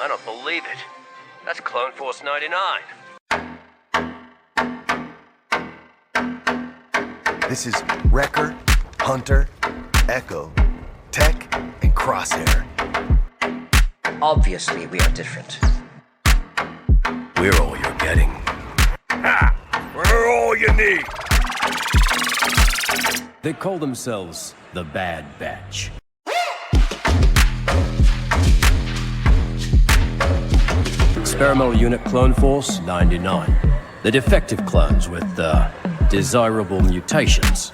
I don't believe it. That's Clone Force 99. This is Wrecker, Hunter, Echo, Tech, and Crosshair. Obviously, we are different. We're all you're getting. Ha! We're all you need. They call themselves the Bad Batch. Experimental Unit Clone Force 99. The defective clones with desirable mutations.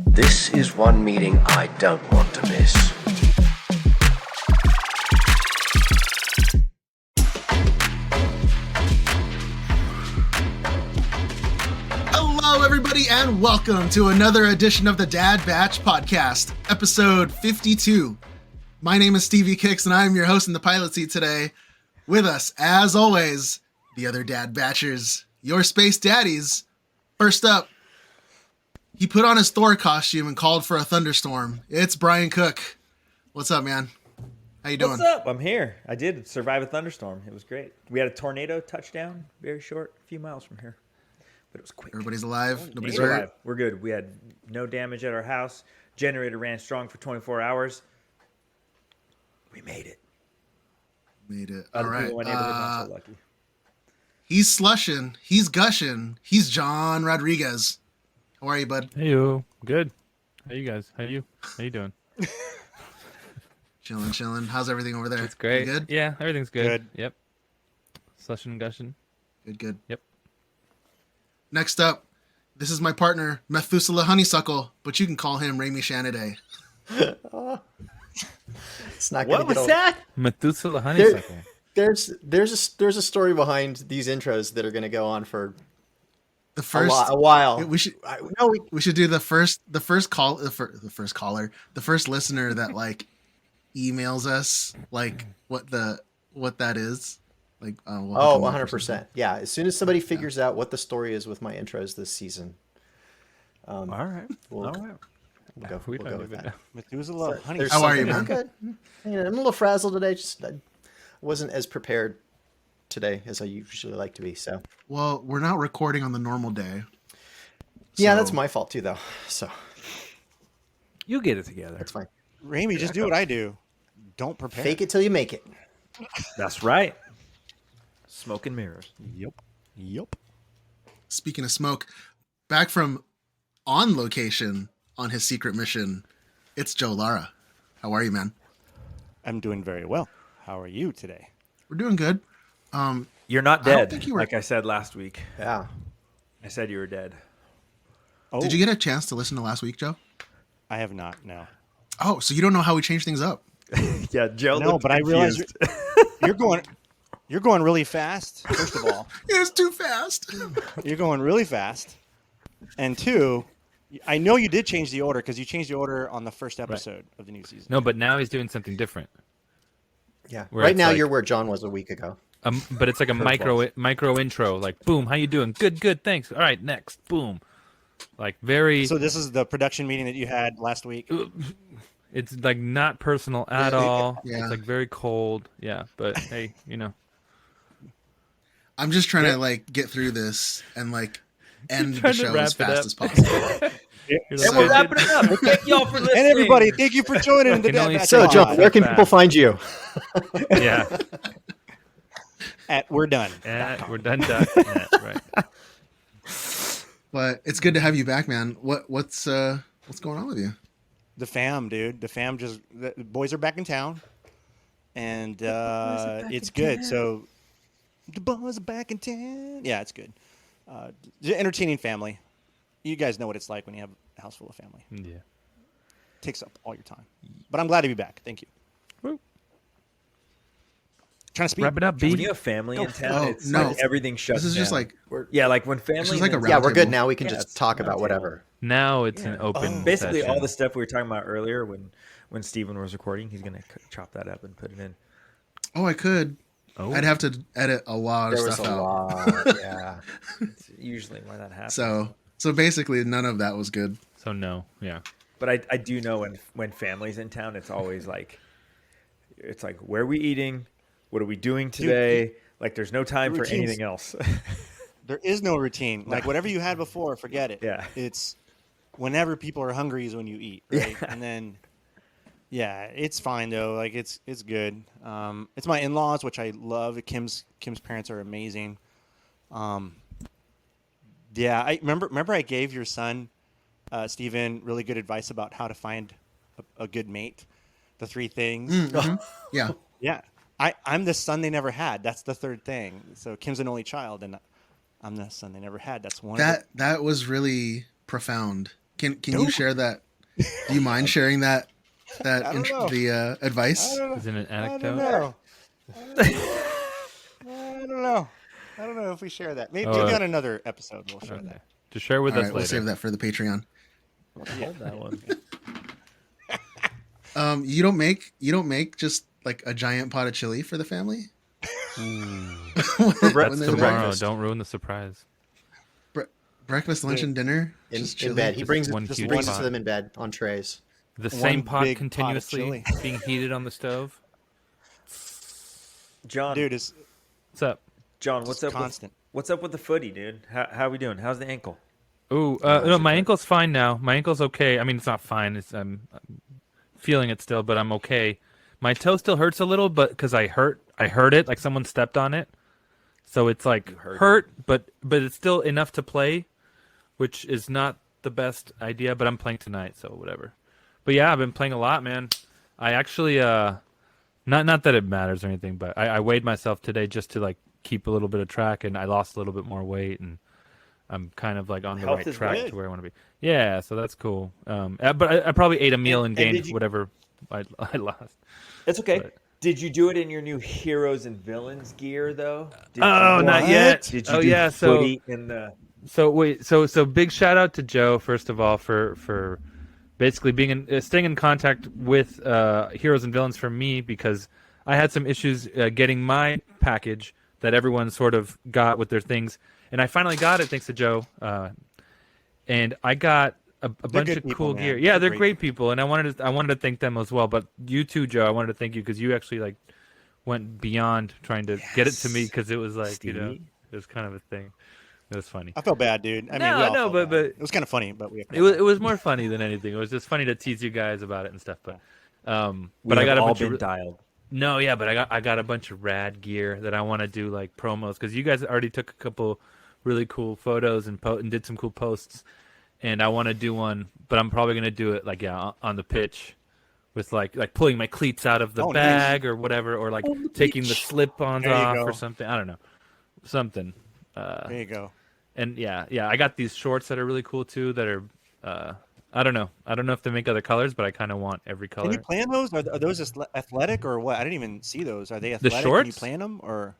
This is one meeting I don't want to miss. Hello, everybody, and welcome to another edition of the Dad Batch Podcast, episode 52. My name is Stevie Kicks, and I am your host in the pilot seat today. With us, as always, the other Dad Batchers, your space daddies. First up, he put on his Thor costume and called for a thunderstorm. It's Brian Cook. What's up, man? How you doing? What's up? I'm here. I did survive a thunderstorm. It was great. We had a tornado touchdown, very short, a few miles from here. But it was quick. Everybody's alive? Nobody's We're hurt? alive. We're good. We had no damage at our house. Generator ran strong for 24 hours. We made it. Made it. Other All right. people in my neighborhood not so lucky. He's slushing. He's gushing. He's John Rodriguez. How are you, bud? Hey, you. Good. How you guys? How you doing? Chilling. How's everything over there? It's great. You good? Yeah, everything's good. Good. Yep. Slushing and gushing. Good. Yep. Next up, this is my partner, Methuselah Honeysuckle, but you can call him Raimi Shanaday. It's not What was that? Methuselah Honeysuckle. There's a story behind these intros that are going to go on for The first a while. We should No, we should do the first listener that like emails us like what that is. Like we'll hook them up or 100%. something. Yeah, as soon as somebody figures out what the story is with my intros this season, All right. we'll All right. go We with don't even that. know. There's Methuselah there's How are you, something- man? I'm good. I'm a little frazzled today. I wasn't as prepared today as I usually like to be. So Well, we're not recording on the normal day. yeah, So- that's my fault too, though. So You get it together. that's fine. Raimi, just do what I do. Don't prepare. Fake it till you make it. That's right. Smoke and mirrors. Yep. Speaking of smoke, back from on location on his secret mission, it's Joe Lara. How are you, man? I'm doing very well. How are you today? We're doing good. You're not I don't dead, think you were- like I said last week. Yeah. I said you were dead. Oh, Did you get a chance to listen to last week, Joe? I have not. No. Oh, so you don't know how we changed things up? Yeah, Joe. No, looked but I realize confused. you're going really fast. First of all, It's too fast. you're going really fast, and two, I know you did change the order because you changed the order on the first episode of the new season. No, but now he's doing something different. Yeah. Where Right it's now, like- you're where John was a week ago. But it's like a micro intro. Like, boom, how you doing? Good, thanks. All right, next, boom. Like very. So this is the production meeting that you had last week. It's like not personal at all. Yeah. It's like very cold. Yeah, but hey, I'm just trying to like get through this and like end the trying to show wrap as it fast up. as possible. You're So- like, We're wrapping it up. Thank y'all for listening. And everybody, thank you for joining the can only Dad Batch So, God. John, Pod. where can Fast. people find you? yeah, We're done. we're done. Right. But it's good to have you back, man. What's going on with you? The fam, dude. The boys are back in town, and it's good. So the boys are back in town. Yeah, it's good. The entertaining family. You guys know what it's like when you have a house full of family. Yeah. Takes up all your time. But I'm glad to be back. Thank you. Woo. Trying to speak. Wrap it up, When B. you have family in town, Oh, it's no. like everything shuts This is just down. like Yeah, like when family. is like a and- round Yeah, we're good table. now. We can Yeah, just it's talk round about table. whatever. Now it's an open. Basically, all session. the stuff we were talking about earlier when Steven was recording, he's gonna chop that up and put it in. Oh, I could. Oh. I'd have to edit a lot of There was stuff a out. lot. Yeah. It's usually why that happens. So basically, none of that was good. So no, yeah. But I do know when family's in town, it's always like it's like, where are we eating? What are we doing today? Like, there's no time for routines- anything else. There is no routine. Like whatever you had before, forget it. Yeah. It's whenever people are hungry is when you eat, right? Yeah. And then, yeah, it's fine though. Like it's good. It's my in-laws, which I love. Kim's parents are amazing. Yeah, I remember I gave your son, Steven, really good advice about how to find a good mate. The 3 things. Yeah. Yeah. I'm the son they never had. That's the 3rd thing. So Kim's an only child, and I'm the son they never had. That's one. That was really profound. Can you share that? Do you mind sharing that the advice? Is it an I anecdote? don't know. I don't know. I don't know if we share that. Maybe on another episode we'll share Okay. that. To share with All us right, later. we'll save that for the Patreon. Hold that one. You don't make just like a giant pot of chili for the family? That's When there's tomorrow. breakfast. Don't ruin the surprise. breakfast, lunch, and dinner. In Just chili? bed. He brings One it huge to pot. them in bed on trays. The One same pot big pot of continuously chili. being heated on the stove. John, Dude, it's What's up? John, what's up? constant. What's up with the footy, dude? How we doing? How's the ankle? Oh, no, my ankle's fine now. My ankle's okay. I mean, it's not fine. I'm feeling it still, but I'm okay. My toe still hurts a little, but because I heard it, like someone stepped on it, so it's like hurt, but it's still enough to play, which is not the best idea. But I'm playing tonight, so whatever. But yeah, I've been playing a lot, man. I actually not that it matters or anything, but I weighed myself today just to like keep a little bit of track, and I lost a little bit more weight, and I'm kind of like on the Health right is track good. to where I want to be. Yeah, so that's cool. But I probably ate a meal and gained did you- whatever I lost. It's okay. But- Did you do it in your new heroes and villains gear though? Did Oh, you, not yet. Did you Oh, do yeah, so- footy in the? So wait, so big shout out to Joe first of all for basically being staying in contact with heroes and villains for me, because I had some issues getting my package that everyone sort of got with their things, and I finally got it thanks to Joe, and I got a bunch good of people, cool man. gear. Yeah, They're they're great great people, and I wanted to thank them as well. But you too, Joe, I wanted to thank you because you actually like went beyond trying to get it to me, because it was like Stevie. it was kind of a thing. It was funny. I felt bad, dude. I mean, No, we all no, felt but- bad. but- it was kind of funny, but we. It was more funny than anything. It was just funny to tease you guys about it and stuff. But I got a all bunch been of dialed. no, yeah, but I got a bunch of rad gear that I want to do like promos, because you guys already took a couple really cool photos and did some cool posts, and I want to do one, but I'm probably gonna do it like on the pitch, with like pulling my cleats out of the Oh, nice. bag or whatever, or like taking the slip-ons There you off go. or something. I don't know, something. There you go. And yeah, I got these shorts that are really cool too. That are, I don't know if they make other colors, but I kind of want every color. Can you plan those? Are those just athletic or what? I didn't even see those. Are they athletic? Can you shorts? plan them or?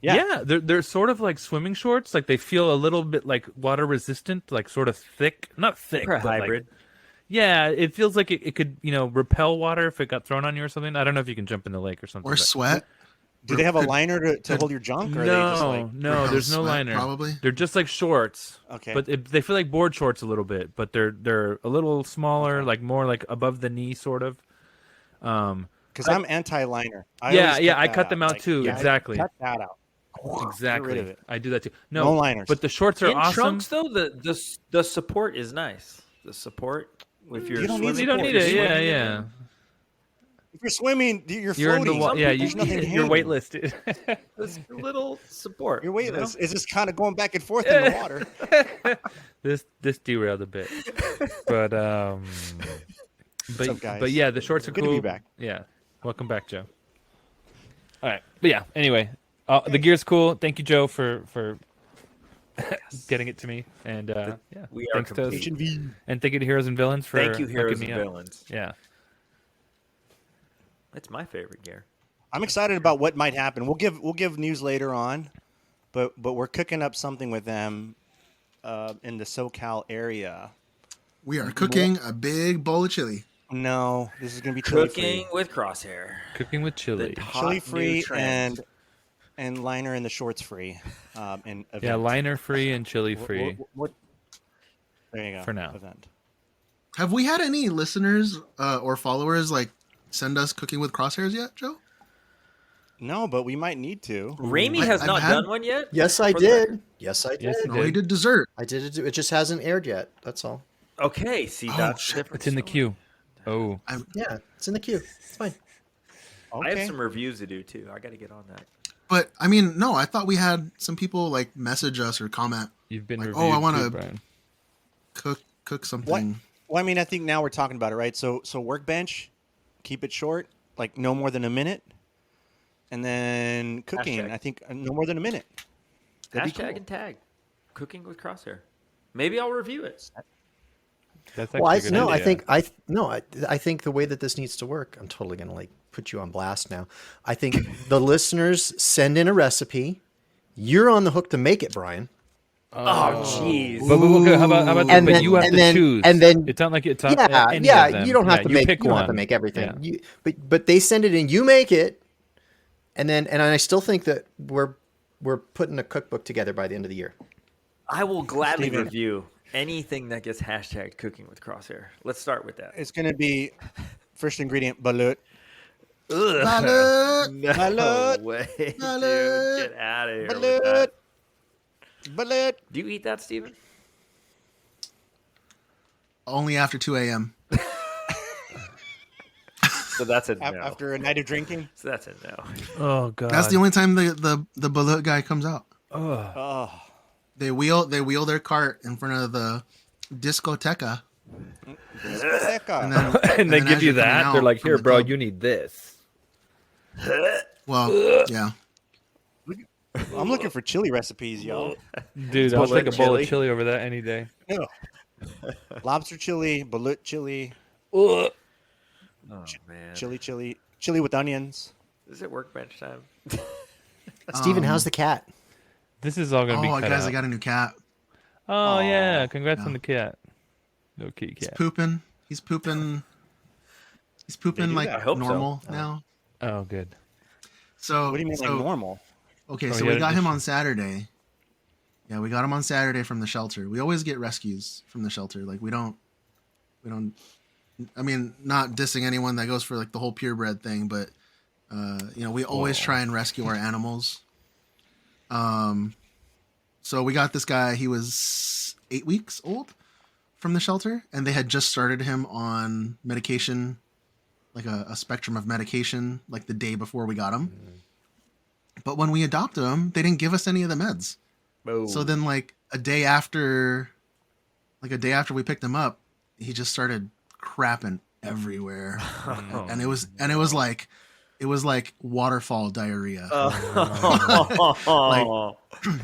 Yeah, they're sort of like swimming shorts. Like they feel a little bit like water resistant, like sort of thick, not thick, For a but like- hybrid. yeah, it feels like it could repel water if it got thrown on you or something. I don't know if you can jump in the lake or something. Or but- sweat? Do they have a liner to hold your junk? Or are they just like, No, there's no sweat, liner. probably? They're just like shorts. Okay. But they feel like board shorts a little bit, but they're a little smaller, like more like above the knee, sort of. Because I'm anti-liner. I Yeah, always yeah, I that cut them out too, yeah, exactly. Cut that out. Exactly. Get rid of it. I do that too. No liners. But the shorts are In awesome. trunks, though, the support is nice. The support, if you're You don't need swimming, You don't need You're it. Yeah, swimming, yeah. If you're swimming, you're You're in floating. the yeah. There's nothing You're hanging. weightless, dude. There's a little support. You're weightless. It's just kind of going back and forth in the water. This derailed a bit, but What's up, guys? but yeah, the shorts are Good cool. to be back. Yeah, welcome back, Joe. All right, but yeah. Anyway, the gear's cool. Thank you, Joe, for getting it to me, and yeah, We are thanks to us, complete. and thank you to Heroes and Villains for Thank you, hooking heroes me and up. villains. Yeah, That's my favorite gear. I'm excited about what might happen. We'll give news later on, but we're cooking up something with them in the SoCal area. We are cooking a big bowl of chili. No, this is gonna be chili Cooking free, with crosshair. cooking with chili. The hot chili new free, trend. and liner in the shorts free. And Yeah, event. liner free and chili What- free what- there you go. For now. Event. Have we had any listeners or followers like send us Cooking with Crosshairs yet, Joe? No, but we might need to. Raimi has I've not had- done one yet. Yes, I For the did. record? Yes, I did. Yes, you No, he did. did dessert. I did it. It just hasn't aired yet. That's all. Okay, see, Oh, that's shit. different. It's in the story. queue. Oh, Yeah, it's in the queue. It's fine. I have Okay. some reviews to do too. I got to get on that. But I mean, no, I thought we had some people like message us or comment, you've been Like, reviewed. oh, I wanna- too, Brian. cook something. Well, I mean, I think now we're talking about it, right? So Workbench, keep it short, like no more than a minute, and then cooking. Hashtag. I think no more than a minute. That'd be Hashtag cool. and tag. Cooking with Crosshair. Maybe I'll review it. That's Well, actually a good idea. I think the way that this needs to work. I'm totally gonna like put you on blast now. I think the listeners send in a recipe. You're on the hook to make it, Brian. Oh, jeez. But how about And but then- you have and to then- choose. and then- it's not like it's Yeah, any yeah. of them. You don't have to you make. pick You don't one. have to make everything. Yeah. But they send it in. You make it, and I still think that we're putting a cookbook together by the end of the year. I will gladly Steven. review anything that gets hashtagged Cooking with Crosshair. Let's start with that. It's gonna be first ingredient balut. Balut! No Balut. way, dude. Balut. Get out of here with Balut. that. Balut. Do you eat that, Steven? Only after 2 a.m. So that's a no. After a night of drinking. So that's a no. Oh god. That's the only time the balut guy comes out. Oh, They wheel their cart in front of the discoteca. discoteca. And, then, and they then give as you you're coming that. out They're like, from here, the bro, club- you need this. Well, yeah. I'm looking for chili recipes, y'all. Dude, I'll Balut take a bowl chili? of chili over that any day. Lobster chili, balut chili, Oh man. chili with onions. Is it workbench time? Steven, how's the cat? This is all gonna be Oh, cut guys, out. I got a new cat. Oh yeah, congrats Yeah. on the cat. No kitty He's cat. pooping. He's pooping do like that? I hope so. normal now. Oh good. So What do you mean, like normal? Okay, Oh, so yeah, we got this- him on Saturday. Yeah, we got him on Saturday from the shelter. We always get rescues from the shelter. Like we don't. I mean, not dissing anyone that goes for like the whole purebred thing, but we always try and rescue our animals. So we got this guy. He was 8 weeks old from the shelter, and they had just started him on medication, like a spectrum of medication, like the day before we got him. But when we adopted him, they didn't give us any of the meds. Oh. So then, like a day after we picked him up, he just started crapping everywhere, and it was like waterfall diarrhea. Oh.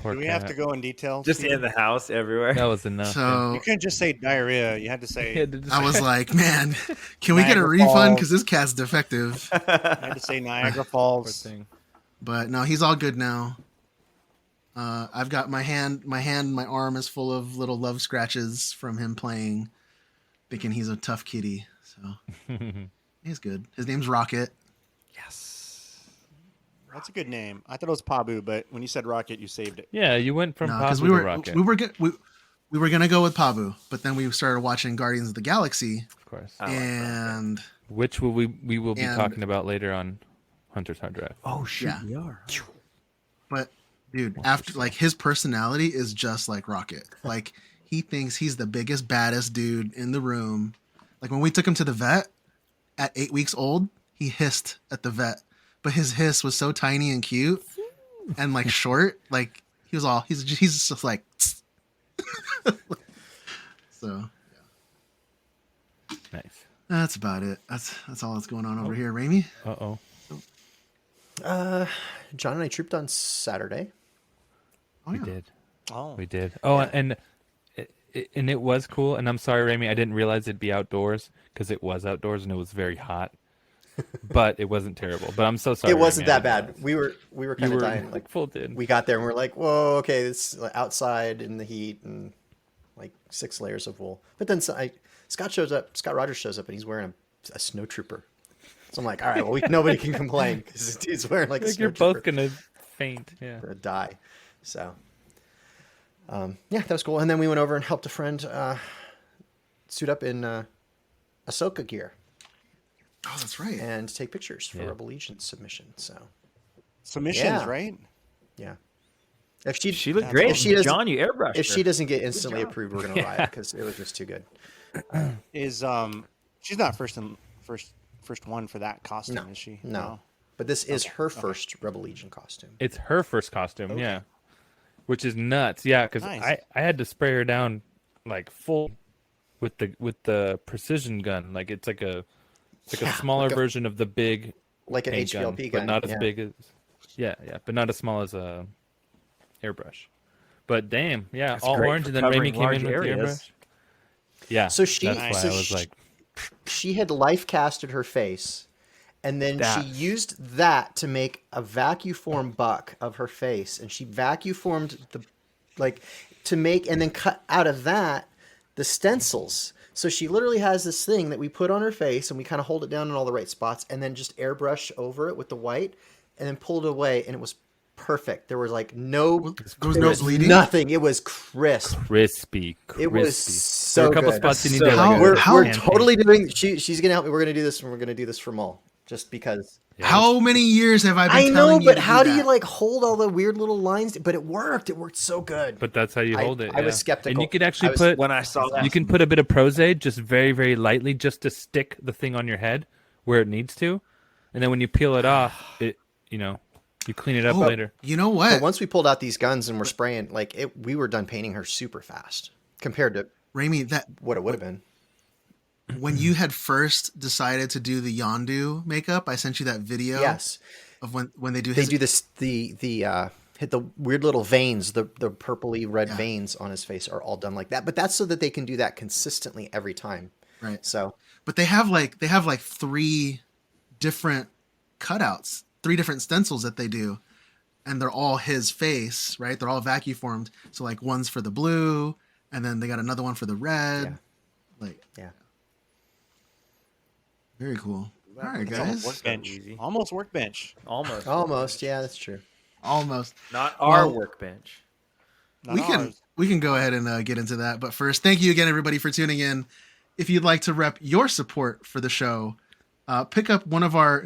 Poor Do we have cat. to go in detail? Just Steven? in the house everywhere. That was enough. So You couldn't just say diarrhea. You had to say I was like, man, can we get a Niagara refund? Falls. Because this cat's defective. you had to say Niagara Falls. But no, he's all good now. I've got my arm is full of little love scratches from him playing, thinking he's a tough kitty. So he's good. His name's Rocket. Yes. That's a good name. I thought it was Pabu, but when you said Rocket, you saved it. Yeah, you went from Because Pabu to Rocket. we were gonna go with Pabu, but then we started watching Guardians of the Galaxy, of course. and Which we will be And- talking about later on Hunter's Hard Drive. Oh shoot, Yeah. we are. but dude, after like his personality is just like Rocket. Like he thinks he's the biggest, baddest dude in the room. Like when we took him to the vet at 8 weeks old, he hissed at the vet, but his hiss was so tiny and cute and like short. Like he's just like. So Nice. that's about it. That's all that's going on over here. Raimi? Uh-oh. John and I trooped on Saturday. Oh We yeah. did. Oh, We did. Oh, and it was cool. And I'm sorry, Raimi, I didn't realize it'd be outdoors because it was outdoors and it was very hot. But it wasn't terrible. But I'm so sorry. It wasn't Raimi, I that didn't bad. We were kind You of were dying. Like full did. we got there and we're like, whoa, okay, it's outside in the heat and like 6 layers of wool. But then Scott Rogers shows up and he's wearing a snow trooper. So I'm like, all right, well, nobody can complain because this dude's wearing like a Like snow you're trooper. both gonna faint. Yeah. Or die. So, yeah, that was cool. And then we went over and helped a friend suit up in Ahsoka gear. Oh, that's right. and take pictures for Yeah. Rebel Legion submission. So Submissions, Yeah. right? yeah, if she She looked That's great. if she doesn't John, you airbrushed if she her. doesn't get instantly job. approved, we're gonna riot because it was just too good. Is she's not first one for that costume, No, is she? no. But this is her first Rebel Legion costume. It's her first costume, yeah, which is nuts. Yeah, because Nice. I had to spray her down like full with the precision gun. Like it's like a smaller like a- version of the big Like an paint HVLP but gun, not as yeah. big as but not as small as a airbrush. But damn, yeah, That's all great orange, for and then covering Raimi came in large with areas. the airbrush. Yeah, So she- that's why so I was she- like, She had life casted her face, and then she That's- used that to make a vacuform buck of her face, and she vacuformed to make and then cut out of that the stencils. So she literally has this thing that we put on her face, and we kind of hold it down in all the right spots, and then just airbrush over it with the white, and then pull it away, and it was perfect. There was like no, There was no bleeding. nothing. It was crisp. crispy. It was so There were a couple good. spots you need So to good. like, We're hand totally paint. doing. She's gonna help me. We're gonna do this, and we're gonna do this for Mull, just because. How many years have I been I know, telling you but to how do that? you like hold all the weird little lines? But it worked. It worked so good. But that's how you I- hold it. I was yeah. skeptical. And you could I actually was- put When I saw that, you can put a bit of Prozade just very, very lightly just to stick the thing on your head where it needs to. And then when you peel it off, you clean it up later. You know But what, once we pulled out these guns and we're spraying, we were done painting her super fast compared to Raimi? That what it would have been. when you had first decided to do the Yondu makeup, I sent you that video. Yes, Of when they do they his, do this. The hit the weird little veins, the purpley red Yeah. veins on his face are all done like that. But that's so that they can do that consistently every time. right. So But they have like three different cutouts, three different stencils that they do, and they're all his face, right? They're all vacuformed. So like one's for the blue, and then they got another one for the red. Yeah. Like yeah. very cool. All right, It's almost guys. workbench. easy. Almost workbench. almost. Almost, yeah, that's true. Almost. Not our Well, workbench. Not we can ours. we can go ahead and get into that, but first, thank you again, everybody, for tuning in. If you'd like to rep your support for the show, pick up one of our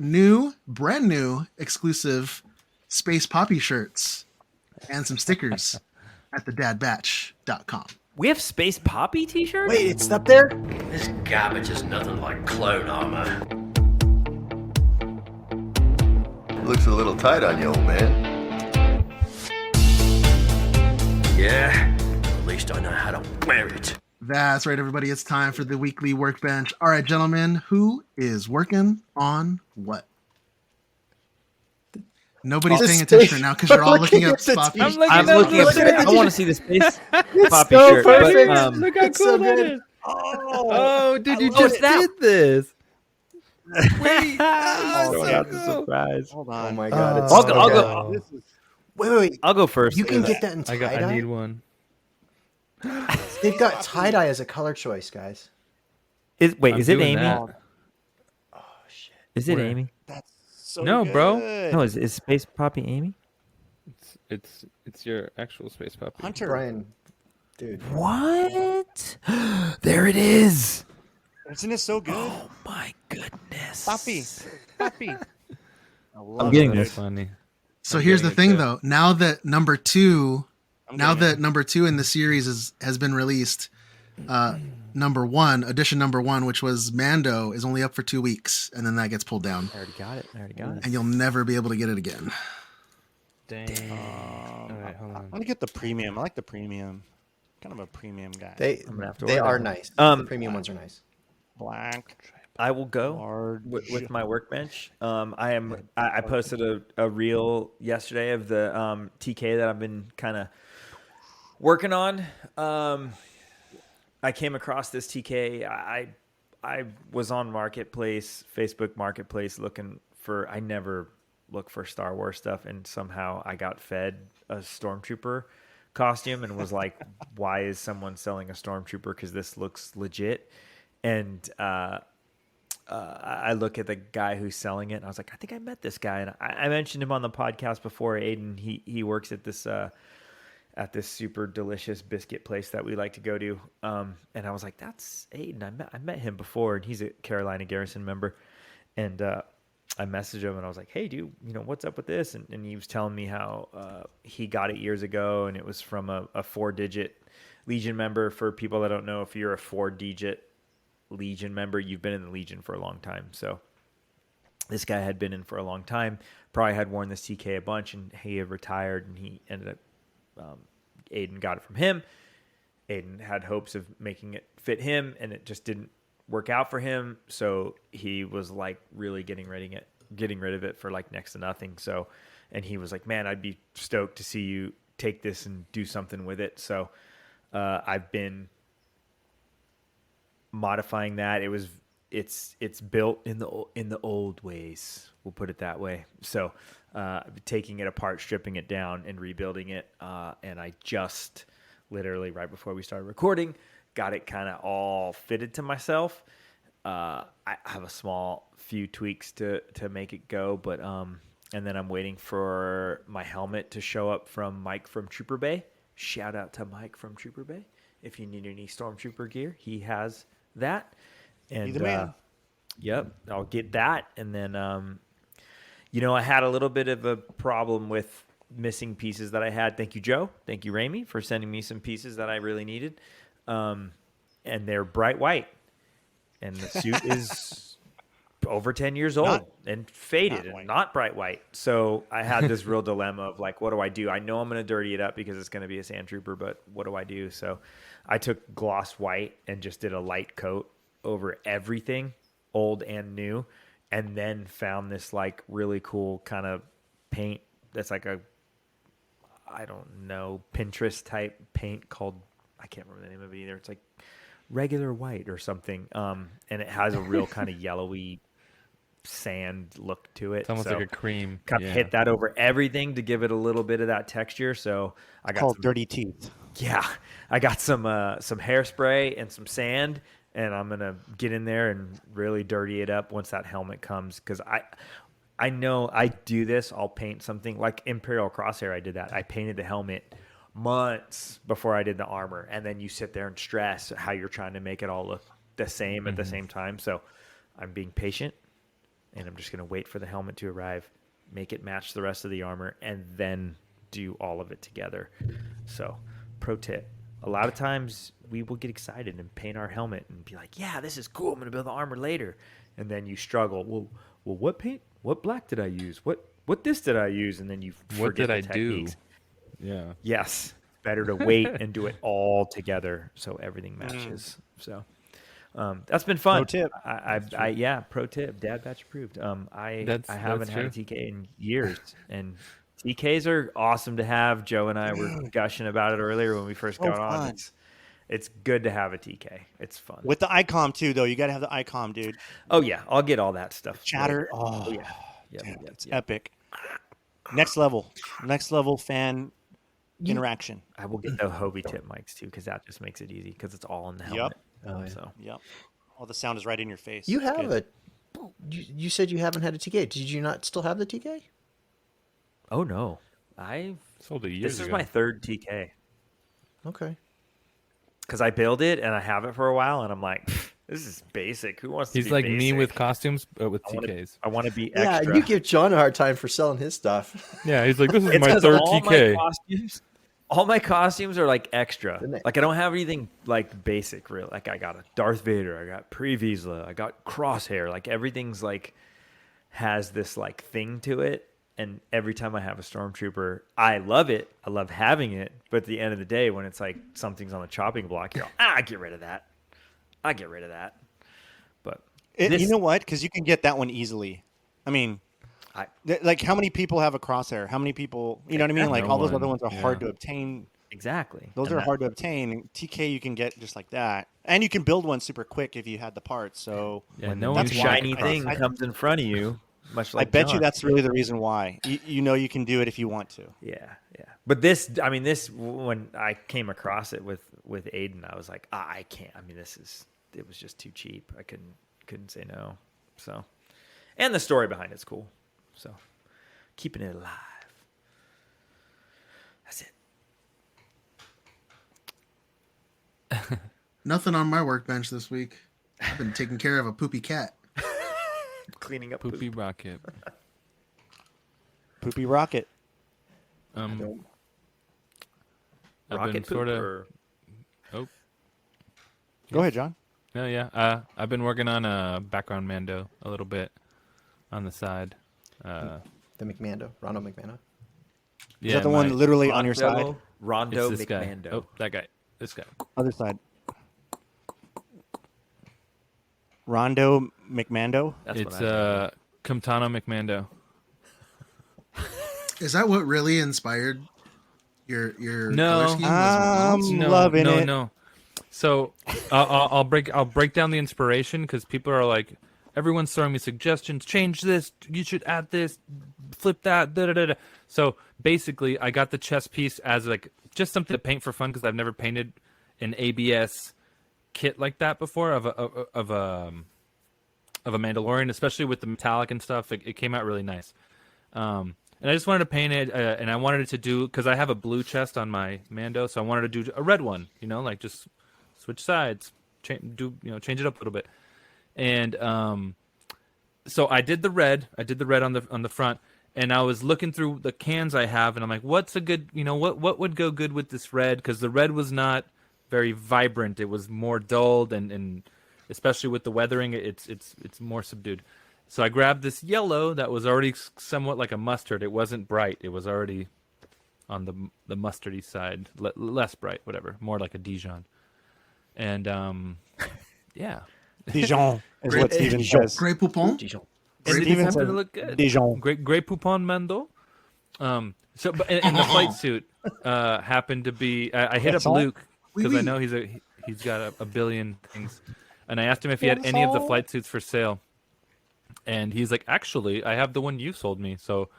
brand new exclusive Space Poppy shirts and some stickers at thedadbatch.com. We have Space Poppy t-shirts? Wait, it's up there? This garbage is nothing like clone armor. Looks a little tight on you, old man. Yeah, at least I know how to wear it. That's right, everybody. It's time for the weekly workbench. All right, gentlemen, who is working on what? Nobody's The paying space- attention now because you're all looking looking up at the spot. t-shirt. I'm looking I'm at looking look at at I want to see the Space Poppy so shirt. perfect. But, Look how It's cool so that good. is. Oh, Dude, you Oh, just it's that- did this. Wait, so that's cool. a surprise. hold Oh on. my god, it's I'll so go- I'll good. go- This is Wait. I'll go first. You can get that in I tie-dye? need one. They've got tie-dye as a color choice, guys. Wait, I'm is it doing Amy? that. Is it Where? Amy? that's so No, good. bro. No, is Space Poppy Amy? It's your actual space puppy. Hunter. Brian, dude. What? There it is. Isn't it so good? Oh my goodness. Poppy. Poppy. I love I'm getting it. That's this. funny. So I'm here's the getting it thing, too. though. Now that number two I'm now getting that number 2 in the series has been released, number 1, edition number 1, which was Mando, is only up for 2 weeks, and then that gets pulled down, I already got it. and you'll never be able to get it again. Dang. All right, hold I on. want to get the premium. I like the premium. Kind of a premium guy. I'm gonna have to They order are that one. nice. Um, The premium ones are nice. Black. I will go Large. with my workbench. I posted a reel yesterday of the TK that I've been kind of working on. I came across this TK. I was on Marketplace, Facebook Marketplace, looking for. I never look for Star Wars stuff, and somehow I got fed a Stormtrooper costume and was like, "Why is someone selling a Stormtrooper? Because this looks legit." And I look at the guy who's selling it, and I was like, I think I met this guy, and I mentioned him on the podcast before. Aiden, he works at this super delicious biscuit place that we like to go to, and I was like, that's Aiden. I met him before, and he's a Carolina Garrison member, And I messaged him and I was like, hey, dude, what's up with this? And he was telling me how he got it years ago, and it was from a 4-digit Legion member. For people that don't know, if you're a 4-digit Legion member, you've been in the Legion for a long time. So this guy had been in for a long time, probably had worn this TK a bunch, and he had retired, and he ended up, Aiden got it from him. Aiden had hopes of making it fit him, and it just didn't work out for him. So he was like really getting rid of it for like next to nothing. So, and he was like, man, I'd be stoked to see you take this and do something with it. So I've been modifying that. It's built in the old ways. We'll put it that way. So taking it apart, stripping it down, and rebuilding it. And I just literally right before we started recording, got it kind of all fitted to myself. I have a few tweaks to make it go, but and then I'm waiting for my helmet to show up from Mike from Trooper Bay. Shout out to Mike from Trooper Bay. If you need any Stormtrooper gear, he has that. And He's the man. Yep, I'll get that. And then I had a little bit of a problem with missing pieces that I had. Thank you, Joe. Thank you, Ramey, for sending me some pieces that I really needed. And they're bright white. And the suit is over 10 years old and faded and not bright white. So I had this real dilemma of like, what do I do? I know I'm going to dirty it up because it's going to be a sand trooper, but what do I do? So I took gloss white and just did a light coat over everything, old and new, and then found this like really cool kind of paint that's like I don't know, Pinterest type paint called, I can't remember the name of it either. It's like regular white or something. And it has a real kind of yellowy sand look to it. It's almost like a cream. Kind of hit that over everything to give it a little bit of that texture. So I got called dirty teeth. Yeah, I got some hairspray and some sand, and I'm gonna get in there and really dirty it up once that helmet comes. Because I know I do this. I'll paint something like Imperial Crosshair. I did that. I painted the helmet months before I did the armor, and then you sit there and stress how you're trying to make it all look the same at the same time. So I'm being patient, and I'm just gonna wait for the helmet to arrive, make it match the rest of the armor, and then do all of it together. So pro tip, a lot of times we will get excited and paint our helmet and be like, yeah, this is cool, I'm gonna build the armor later, and then you struggle. Well, what paint, what black did I use, what this did I use, and then you forget What did the I techniques. do? Yeah. Yes, better to wait and do it all together so everything matches. So that's been fun. Pro tip. Yeah, pro tip. Dad batch approved. I haven't had a TK in years, and TKs are awesome to have. Joe and I were gushing about it earlier when we first got on. It's good to have a TK. It's fun. With the ICOM too, though. You got to have the ICOM, dude. Oh yeah, I'll get all that stuff. Chatter. later. Oh yeah. it's epic. Next level fan interaction. I will get the Hobie tip mics too, because that just makes it easy because it's all in the helmet. So Yep. All the sound is right in your face. You It's have good. you said you haven't had a TK. Did you not still have the TK? Oh no, I Sold it years this is ago. my third TK. Okay. Because I build it and I have it for a while, and I'm like, this is basic. Who wants to He's be like basic? me with costumes, but with I wanna- TKs. I want to be Yeah, extra. you give John a hard time for selling his stuff. Yeah, he's like, this is It's my 'cause third all TK. all my costumes are like extra. Isn't it? Like I don't have anything like basic, real. Like I got a Darth Vader, I got Pre-Vizsla, I got Crosshair. Like everything's like has this like thing to it. And every time I have a Stormtrooper, I love it. I love having it. But at the end of the day, when it's like something's on the chopping block, you're like, get rid of that. I get rid of that. But You know what? Because you can get that one easily. I mean, like how many people have a crosshair? How many people? You know what I mean? Like No all those one. other ones are Yeah. hard to obtain. exactly. Those And are hard to obtain. TK you can get just like that, and you can build one super quick if you had the parts. So Yeah, when no the one's new walking shiny across thing it. comes in front of you, much like I bet you John. that's really the reason why. You know you can do it if you want to. Yeah. But this when I came across it with Aiden, I was like, I can't. I mean, it was just too cheap. I couldn't say no. So, and the story behind it's cool. So, keeping it alive. That's it. Nothing on my workbench this week. I've been taking care of a poopy cat. cleaning up Poopy poop. rocket. Poopy rocket. I've been Rocket poop sort of. or Oh, Go ahead, John. no, yeah. I've been working on a background Mando a little bit on the side. The McMando, Rondo McMando. Yeah, Is that the one literally on your Rondo, side? Rondo It's this guy. McMando. Oh, that guy. This guy. Other side. Rondo McMando. That's It's what I Camtano McMando. Is that what really inspired your No. color scheme? Was McDonald's? Loving it. No. So I'll break down the inspiration because people are like, everyone's throwing me suggestions. Change this. You should add this. Flip that. Da da da da. So basically, I got the chess piece as like just something to paint for fun because I've never painted an ABS kit like that before of a Mandalorian, especially with the metallic and stuff. It came out really nice. And I just wanted to paint it, and I wanted it to do because I have a blue chest on my Mando, so I wanted to do a red one. You know, like just switch sides, change it up a little bit. And so I did the red. I did the red on the front, and I was looking through the cans I have, and I'm like, what's a good, what would go good with this red? Because the red was not very vibrant. It was more dulled, and especially with the weathering, it's more subdued. So I grabbed this yellow that was already somewhat like a mustard. It wasn't bright. It was already on the mustardy side, less bright, whatever, more like a Dijon. And yeah, Dijon is what Steven says. Grey Poupon? Dijon. and it Steven happened says to look good. Dijon. Great Poupon Mando. So, but and the flight suit happened to be. I hit up Luke because I know he's got a billion things, and I asked him if he had any of the flight suits for sale, and he's like, "Actually, I have the one you sold me." So,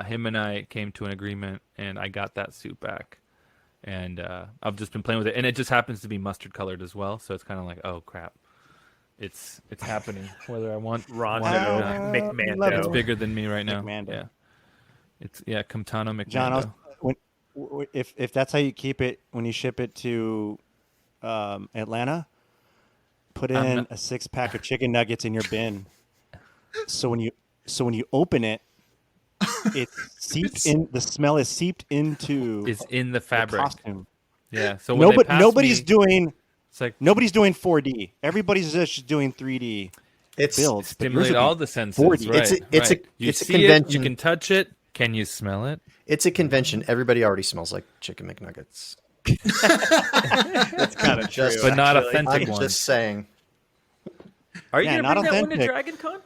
him and I came to an agreement, and I got that suit back, and I've just been playing with it, and it just happens to be mustard colored as well. So it's kind of like, oh crap, it's happening. Whether I want Rondo want it or not. love McMando. It's bigger than me right now. McMando. Yeah, it's Camtano McMando. John, if that's how you keep it when you ship it to Atlanta, put in a 6-pack of chicken nuggets in your bin. So when you open it, it's seeped in. The smell is seeped into is in the fabric. costume. Yeah. So when they pass nobody's me, doing it's like nobody's doing 4D. Everybody's just doing 3D It's builds. but yours stimulate will be all the senses. 4D. Right, It's a right. You it's a see it, you convention. can touch it. Can you smell it? It's a convention. Everybody already smells like chicken McNuggets. That's kind of true. Just- But not actually. authentic I'm ones. just saying. Are you Yeah, gonna not bring that one to authentic. Dragon Con?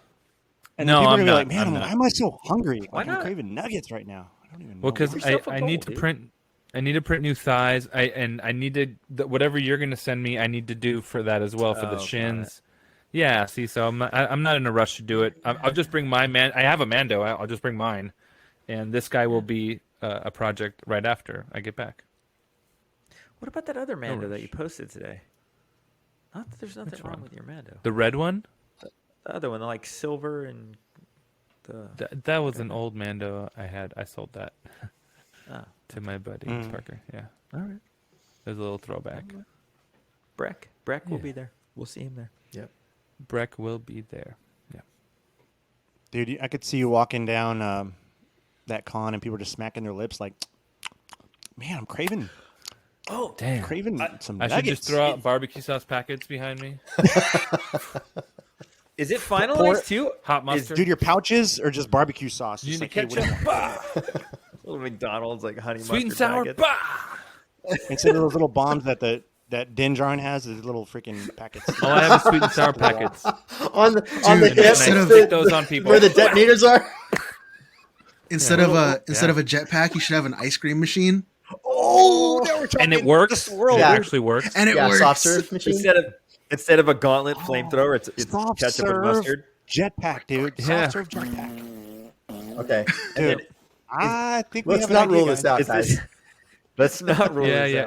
And No, then people I'm are gonna be not. like, man, I'm not. why am I so hungry? Why I'm not? craving nuggets right now. I don't even know. Well, because Pour yourself a I bowl, need to dude. print. I need to print new thighs. I need to whatever you're gonna send me. I need to do for that as well for Oh, the got shins. Yeah. See, so I'm not in a rush to do it. I'll just bring my man. I have a Mando. I'll just bring mine, and this guy will be a project right after I get back. What about that other Mando that rush. you posted today? Not that there's nothing wrong with your Mando. The red one. The other one, the like silver and the. That was an old Mando I had. I sold that Oh, to my buddy Parker. Yeah, all right. it was a little throwback. Breck will Yeah. be there. We'll see him there. Yep. Breck will be there. Yeah. Dude, I could see you walking down that con and people just smacking their lips like, man, I'm craving Damn. craving some I nuggets. should just throw out barbecue sauce packets behind me. Is it finalized too? Hot mustard. Dude, your pouches or just barbecue sauce? you Just need like, hey, ketchup. what do you want? Little McDonald's like honey Sweet and mustard sour. packets. Bah! Instead of those little bombs that that Dinjarin has, those little freaking packets. All I have is sweet and sour packets. On the Dude, hip, And I instead of- stick those on people. where the detonators are. Instead of a jetpack, you should have an ice cream machine, Oh, now we're talking. And it works. It Yeah. actually works. and it Yeah, works. soft serve machine. Instead of a gauntlet flamethrower, it's Soft ketchup and serve mustard. jetpack, dude. Yeah. Soft serve jetpack. Okay, Dude, I think we let's have an not idea, rule this guys. out, Is guys. this- Let's not rule Yeah, this yeah.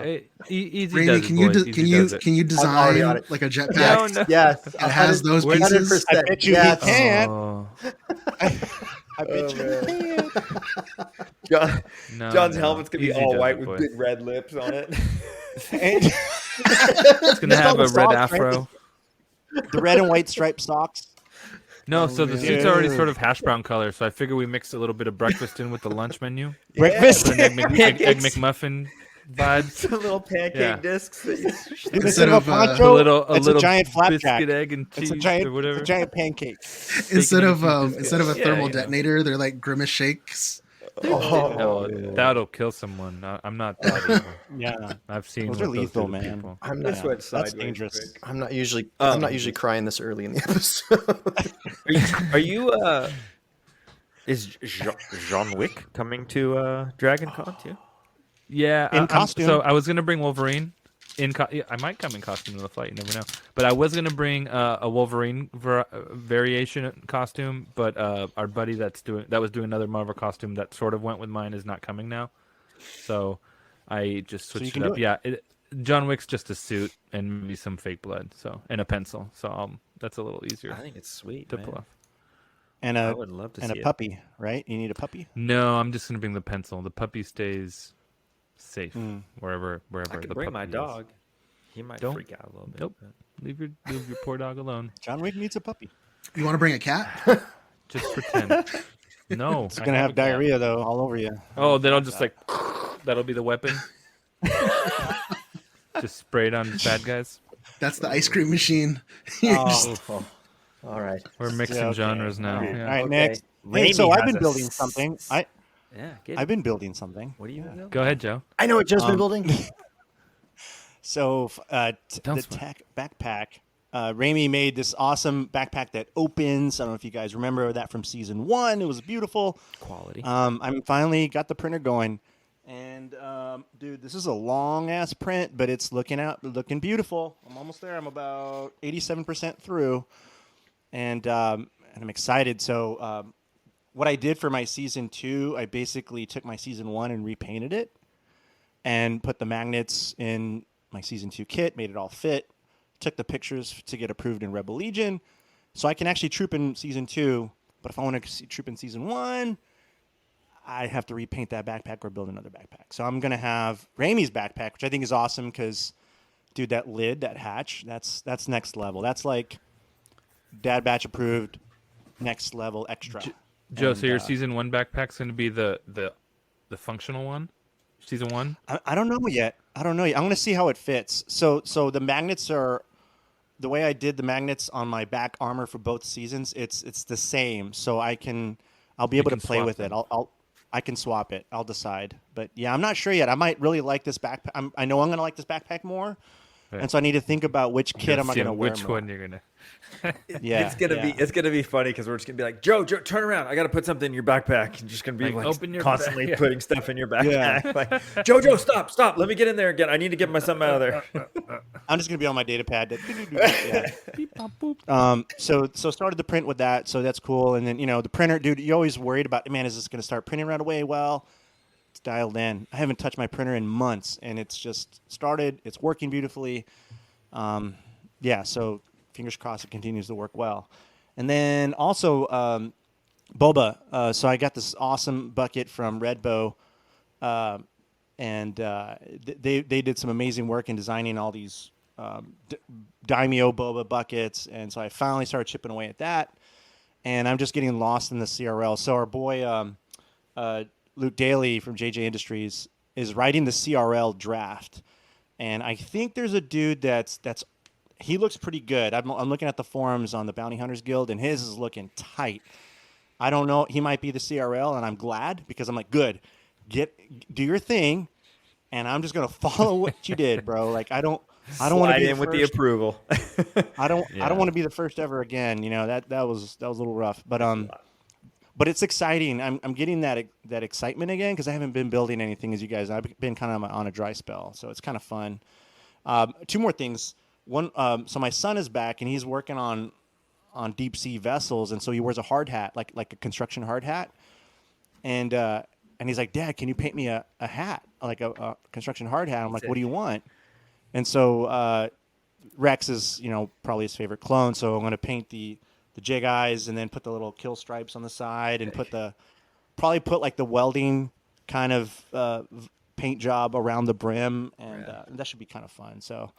out. Easy Randy, does it, can you boys. can Easy you does it. can you already design on it. like a No, jetpack no. Yes, that has those pieces? 100%. I bet you Yes. he can. Oh, I bet you he can. no, John's no. helmet's gonna be Easy all does white it, with boys. big red lips on it. And It's gonna have a red afro. the red and white striped socks. No, so the suit's already Dude. sort of hash brown color, so I figure we mixed a little bit of breakfast in with the lunch menu. Breakfast. Put an egg McMuffin vibes. The little pancake Yeah. discs. That you... Dude, Instead instead of a of, poncho, a it's little a giant flapjack. biscuit, egg, and It's cheese a giant, or whatever. it's a giant pancake. Instead egg, of and cheese. instead of a Yeah, thermal you know. detonator, they're like grimace shakes. Oh, that'll kill someone. I'm not that evil. Yeah, I've seen those what are lethal, those do to man. people. I'm This not. went That's sideways dangerous. quick. I'm not usually crying this early in the episode. Are you is John Wick coming to Dragon Con too? Yeah, In costume. So I was gonna bring Wolverine. Yeah, I might come in costume to the flight. You never know. But I was gonna bring a Wolverine variation costume. But our buddy that was doing another Marvel costume that sort of went with mine is not coming now. So I just you switched can it do up. it. Yeah, John Wick's just a suit and maybe some fake blood. So and a pencil. So that's a little easier I think it's sweet. to Man. pull off. And I a would love to and see a it. puppy, right? You need a puppy. No, I'm just gonna bring the pencil. The puppy stays safe wherever I could the bring my puppy is. dog. He might Don't- freak out a little bit. Nope. Leave your poor dog alone. John Wick needs a puppy. You want to bring a cat? Just pretend. No, It's gonna have diarrhea though, all over you. Oh, then I'll just that'll be the weapon. Just spray it on bad guys. That's the ice cream machine. Oh, All right. We're mixing okay. genres now. All Yeah. right, Okay. next. Hey, Raimi so I've has been a building something. Yeah, I've been building something. What do you know? Go ahead, Joe. I know what Joe's been building. So Don't the sweat. tech backpack. Raimi made this awesome backpack that opens. I don't know if you guys remember that from season 1. It was beautiful. Quality. I'm finally got the printer going, and dude, this is a long ass print, but it's looking beautiful. I'm almost there. I'm about 87% through, and I'm excited. So what I did for my season 2, I basically took my season 1 and repainted it, and put the magnets in my season 2 kit, made it all fit. Took the pictures to get approved in Rebel Legion, so I can actually troop in season 2. But if I want to troop in season 1, I have to repaint that backpack or build another backpack. So I'm gonna have Raimi's backpack, which I think is awesome because, dude, that lid, that hatch, that's next level. That's like Dad Batch approved, next level extra. Joe, And, so your season 1 backpack's going to be the functional one? Season 1? I don't know yet. I'm gonna see how it fits. So the magnets are. The way I did the magnets on my back armor for both seasons, it's the same. So I'll be able to can play swap with them. it. I can swap it. I'll decide. But yeah, I'm not sure yet. I might really like this backpack. I know I'm gonna like this backpack more, Right. and so I need to think about which kit am I See gonna wear. which more. one you're going to... Yeah, It's gonna be funny because we're just gonna be like, Joe, turn around. I gotta put something in your backpack. You're just gonna be Like, like open your constantly back. putting stuff in your backpack. Yeah. Like, Joe, stop. Let me get in there again. I need to get my something out of there. I'm just gonna be on my data pad. Yeah. So started the print with that. So that's cool. And then the printer, dude. You're always worried about, man, is this gonna start printing right away? Well, it's dialed in. I haven't touched my printer in months, and it's just started. It's working beautifully. Yeah. So fingers crossed it continues to work well. And then also boba. So I got this awesome bucket from Redbow. And they did some amazing work in designing all these daimyo boba buckets, and so I finally started chipping away at that, and I'm just getting lost in the CRL. So our boy Luke Daly from JJ Industries is writing the CRL draft, and I think there's a dude that's he looks pretty good. I'm looking at the forums on the Bounty Hunters Guild, and his is looking tight. I don't know. He might be the CRL, and I'm glad because I'm like, good. Do your thing, and I'm just gonna follow what you did, bro. Like I don't want to be in the with the first. approval. I don't want to be the first ever again. That was a little rough, but it's exciting. I'm getting that excitement again because I haven't been building anything, as you guys. I've been kind of on a dry spell, so it's kind of fun. 2 more things. One, so my son is back and he's working on deep sea vessels, and so he wears a hard hat, like a construction hard hat, and he's like, Dad, can you paint me a hat, like a construction hard hat? I'm like, what do you want? And so Rex is probably his favorite clone, so I'm going to paint the jig eyes and then put the little kill stripes on the side and put like the welding kind of paint job around the brim, and that should be kind of fun. So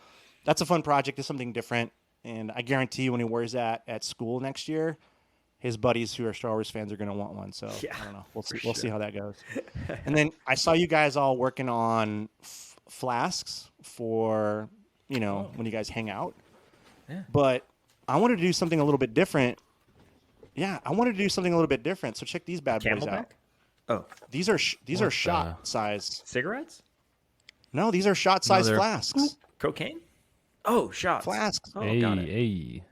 that's a fun project. It's something different, and I guarantee when he wears that at school next year, his buddies who are Star Wars fans are going to want one. So Yeah, I don't know. We'll see. for We'll see sure. how that goes. And then I saw you guys all working on flasks for, when you guys hang out. Yeah. But I wanted to do something a little bit different. Yeah, I wanted to do something a little bit different. So check these bad boys out. Camelback? Oh, These are shot size. cigarettes? No, these are shot size they're- flasks. Cocaine? Oh, shots. Flasks. Oh, hey, got it. hey.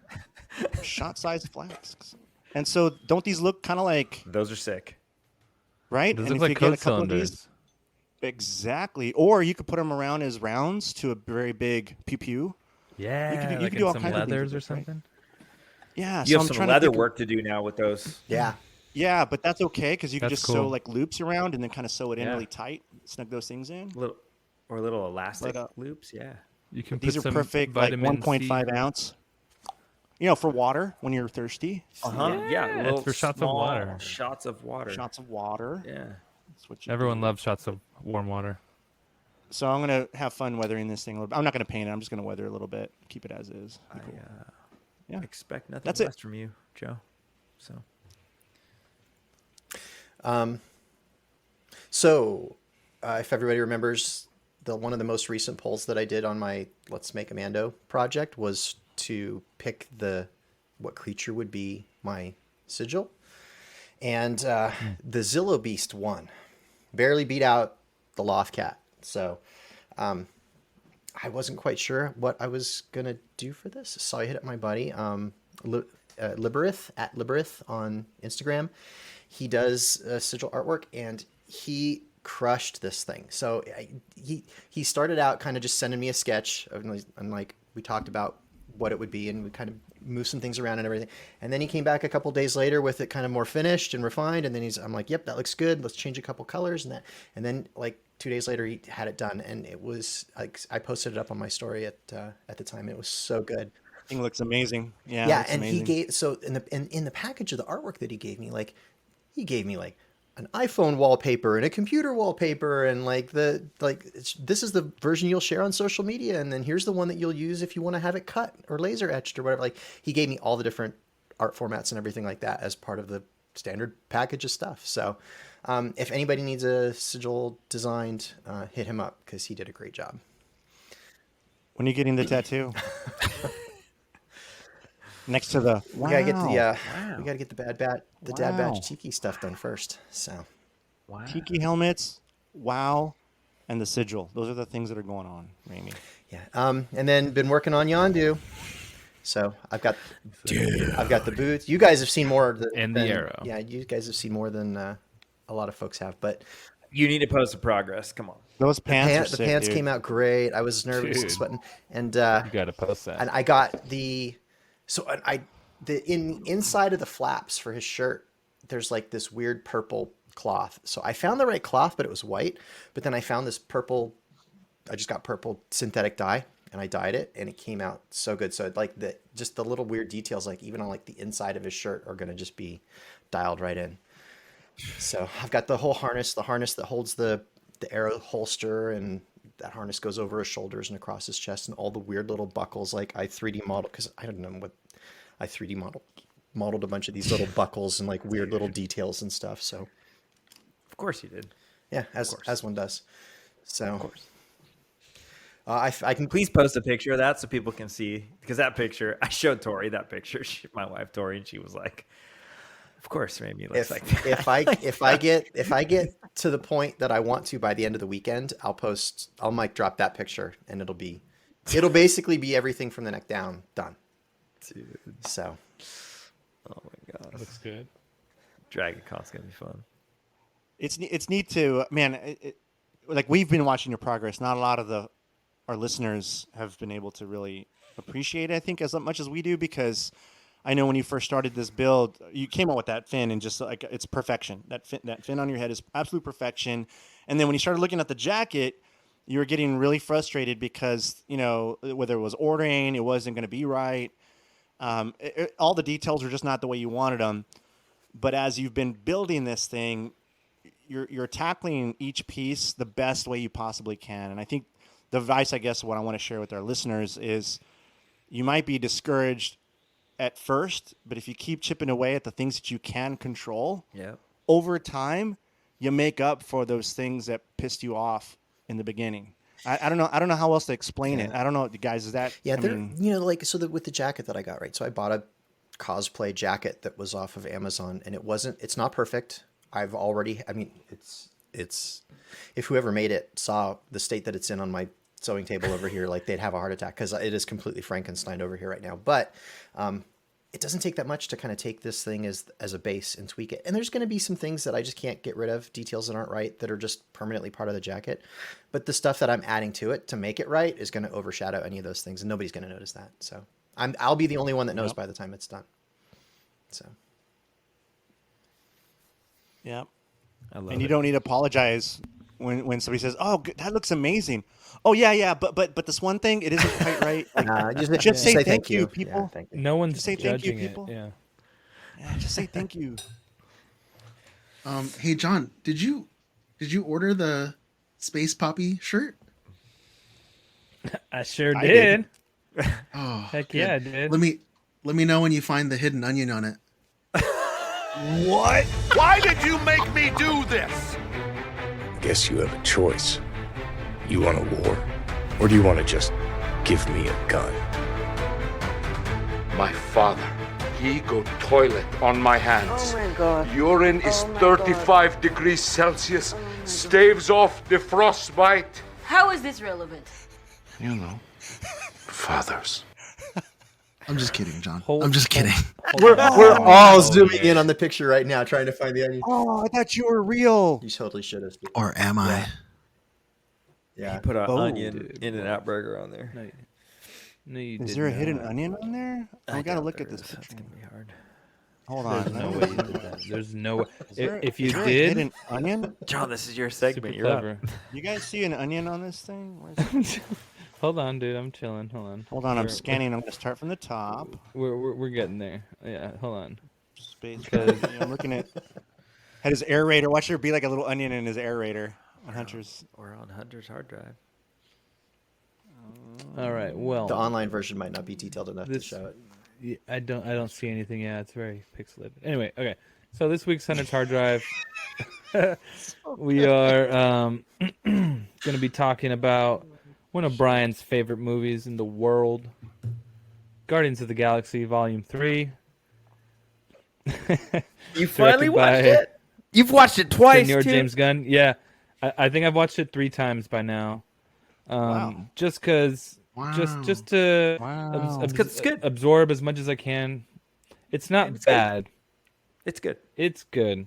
Shot size flasks. And so don't these look kind of like, Those are sick. right? Those And look if like you get a code couple of these, cylinders. exactly. Or you could put them around as rounds to a very big pew pew. Yeah, you like could in do all some kinds of things leathers with or this, right? something. Yeah, You so have I'm some trying leather to think work to do now with those. Yeah. Yeah, but that's okay because you can That's just sew cool. like loops around and then kind of sew it in Yeah. really tight, snug those things in. Little elastic But, loops. Yeah. You can These put are some perfect, like vitamin 1.5 C. ounce. For water when you're thirsty. Yeah. it's for shots of small water. Shots of water. Shots of water. Yeah. That's what you Everyone do. loves shots of warm water. So I'm gonna have fun weathering this thing a little bit. I'm not gonna paint it. I'm just gonna weather it a little bit, keep it as is. Be cool. Yeah. Expect nothing That's it. less from you, Joe. So So, if everybody remembers, one of the most recent polls that I did on my Let's Make a Mando project was to pick what creature would be my sigil, and the Zillow Beast won, barely beat out the Loft Cat. So, I wasn't quite sure what I was gonna do for this, so I hit up my buddy, Liberith at Liberith on Instagram. He does sigil artwork, and he crushed this thing. So he started out kind of just sending me a sketch, and like we talked about what it would be, and we kind of moved some things around and everything. And then he came back a couple days later with it kind of more finished and refined. And then I'm like, yep, that looks good. Let's change a couple colors and that. And then like 2 days later, he had it done, and it was like I posted it up on my story at the time. It was so good. Thing looks amazing. Yeah. it Yeah, looks and amazing. he gave in the package of the artwork that he gave me, like he gave me like an iPhone wallpaper and a computer wallpaper, and this is the version you'll share on social media, and then here's the one that you'll use if you want to have it cut or laser etched or whatever. Like he gave me all the different art formats and everything like that as part of the standard package of stuff. So if anybody needs a sigil designed, hit him up because he did a great job. When are you getting the tattoo? Next to the We gotta get the Wow. we gotta get the Dad Wow. Batch Tiki stuff done first. So tiki helmets, wow, and the sigil. Those are the things that are going on, Ramey. yeah, and then been working on Yondu. So I've got the boots. You guys have seen more of And the than- arrow. Yeah, you guys have seen more than a lot of folks have. But you need to post a progress. Come on. Those pants are the sick, pants dude. came out great. I was nervous and Dude. sweating, and You gotta post that. and I got the inside of the flaps for his shirt. There's like this weird purple cloth. So I found the right cloth, but it was white. But then I found this purple. I just got purple synthetic dye, and I dyed it, and it came out so good. So like just the little weird details, like even on like the inside of his shirt, are gonna just be dialed right in. So I've got the whole harness, the harness that holds the arrow holster, and that harness goes over his shoulders and across his chest, and all the weird little buckles. Like I 3D modeled, because I don't know what I 3D modeled a bunch of these little buckles and like weird little details and stuff. So Of course you did. yeah, as one does. So of course. I can Please post a picture of that so people can see, because that picture, I showed Tori that picture, my wife Tori, and she was like, "Of course, maybe looks like that." if I get to the point that I want to by the end of the weekend, I'll mic drop that picture, and it'll basically be everything from the neck down done. Dude, So oh my god, Looks good. Dragon Con's gonna be fun. It's neat to like we've been watching your progress. Not a lot of our listeners have been able to really appreciate it, I think, as much as we do, because I know when you first started this build, you came out with that fin and just like it's perfection. That fin on your head is absolute perfection. And then when you started looking at the jacket, you were getting really frustrated because, whether it was ordering, it wasn't going to be right. All the details were just not the way you wanted them. But as you've been building this thing, you're tackling each piece the best way you possibly can. And I think the advice, I guess, what I want to share with our listeners is you might be discouraged at first, but if you keep chipping away at the things that you can control, Yeah. over time, you make up for those things that pissed you off in the beginning. I don't know. I don't know how else to explain it. I don't know, guys. Is that? Yeah, I mean, like with the jacket that I got, right? So I bought a cosplay jacket that was off of Amazon, and it's not perfect. I mean, it's if whoever made it saw the state that it's in on my sewing table over here, like they'd have a heart attack because it is completely Frankenstein over here right now. But it doesn't take that much to kind of take this thing as a base and tweak it. And there's going to be some things that I just can't get rid of, details that aren't right, that are just permanently part of the jacket. But the stuff that I'm adding to it to make it right is going to overshadow any of those things, and nobody's going to notice that. So I'll be the only one that knows by the time it's done. So. yeah. I love And it. you don't need to apologize when somebody says, "Oh, that looks amazing." Oh yeah, but this one thing, it isn't quite right. Like, just say thank you, people. Yeah, thank you. No one's Just say thank you, judging it. people. Yeah. Yeah, just say thank you. Hey John, did you order the Space Poppy shirt? I sure I did. Oh, Heck good. yeah, I did. Let me know when you find the hidden onion on it. What? Why did you make me do this? Guess you have a choice. You want a war? Or do you want to just give me a gun? My father, he go toilet on my hands. Oh my God. Urine is Oh my 35 degrees Celsius, staves off the frostbite. How is this relevant? You know, fathers. I'm just kidding, John. Hold- I'm just kidding. We're all zooming in on the picture right now, trying to find the onion. Oh, I thought you were real. You totally should have. Or am I? Yeah. Put an Oh, onion dude. In-N-Out burger on there. No, you Is did there a not. hidden onion on there? I gotta doubt look at there this is. That's picture. gonna be hard. Hold on. There's no way you did that. There's no way. there- If you is there a did, hidden onion? John, this is your super segment. You're up. clever. You guys see an onion on this thing? Where's it? Hold on, dude. I'm chilling. Hold on. Hold on, I'm We're- scanning. I'm gonna start from the top. We're getting there. Yeah. Hold on. Space. Because- I'm looking at his aerator. Watch there be like a little onion in his aerator on Hunter's. Or on Hunter's hard drive. All right. Well, The online version might not be detailed enough This- to show it. yeah, I don't see anything. Yeah, it's very pixelated. Anyway, okay. So this week's Hunter's hard drive, we are going to be talking about one of Brian's favorite movies in the world, Guardians of the Galaxy Volume 3. You finally Directed watched by it? You've watched it twice, Senor too? James Gunn. Yeah, I think I've watched it 3 times by now. Wow. Just because, Wow. just to Wow. It's good. absorb as much as I can. It's not It's good. bad. It's good. It's good.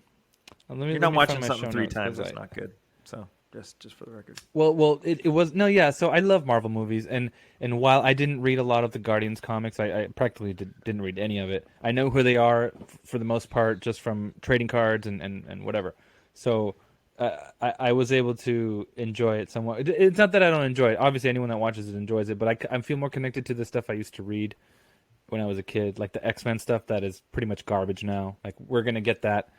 Let me, You're let not me watching find my something show 3 notes, times. 'cause It's I- not good. So, just for the record. Well, it was no, yeah. So I love Marvel movies, and while I didn't read a lot of the Guardians comics, I practically didn't read any of it. I know who they are for the most part, just from trading cards and whatever. So I was able to enjoy it somewhat. It's not that I don't enjoy it. Obviously, anyone that watches it enjoys it, but I feel more connected to the stuff I used to read when I was a kid, like the X-Men stuff that is pretty much garbage now. Like we're gonna get that.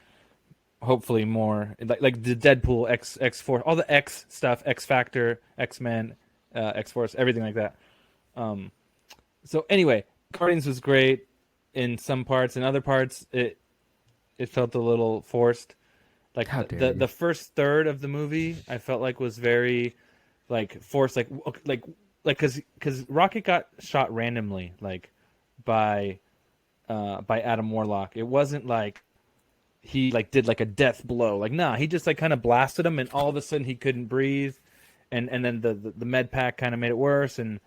Hopefully more like the Deadpool, X-Force, all the X stuff, X Factor, X-Men, X-Force, everything like that. So anyway, Guardians was great in some parts. In other parts, it felt a little forced. Like the first third of the movie, I felt like was very like forced. Like because Rocket got shot randomly, like by Adam Warlock. It wasn't like he like did like a death blow. Like nah, he just like kind of blasted him, and all of a sudden he couldn't breathe, and then the med pack kind of made it worse. And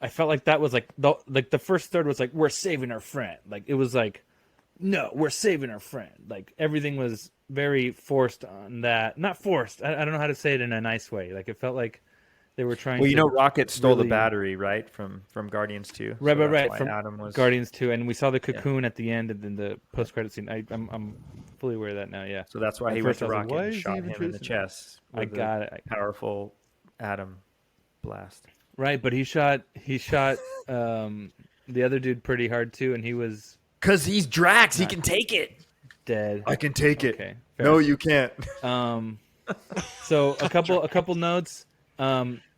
I felt like that was like the first third was like we're saving our friend. Like it was like no, we're saving our friend. Like everything was very forced on that. Not forced. I don't know how to say it in a nice way. Like it felt like they were trying. Well, you to know, Rocket stole the really- battery, right, from Guardians 2. Right, So that's right. why From Adam was Guardians 2, and we saw the cocoon at the end, and then the post-credit scene. I'm fully aware of that now. Yeah. So that's why At he went first to I was like, Rocket why and is he shot even him in the chasing chest. I with got a it. Powerful Atom blast. Right, but he shot the other dude pretty hard too, and he was Because he's Drax. He can take it. dead. I can take it. Okay. fair. No, you can't. So a couple notes.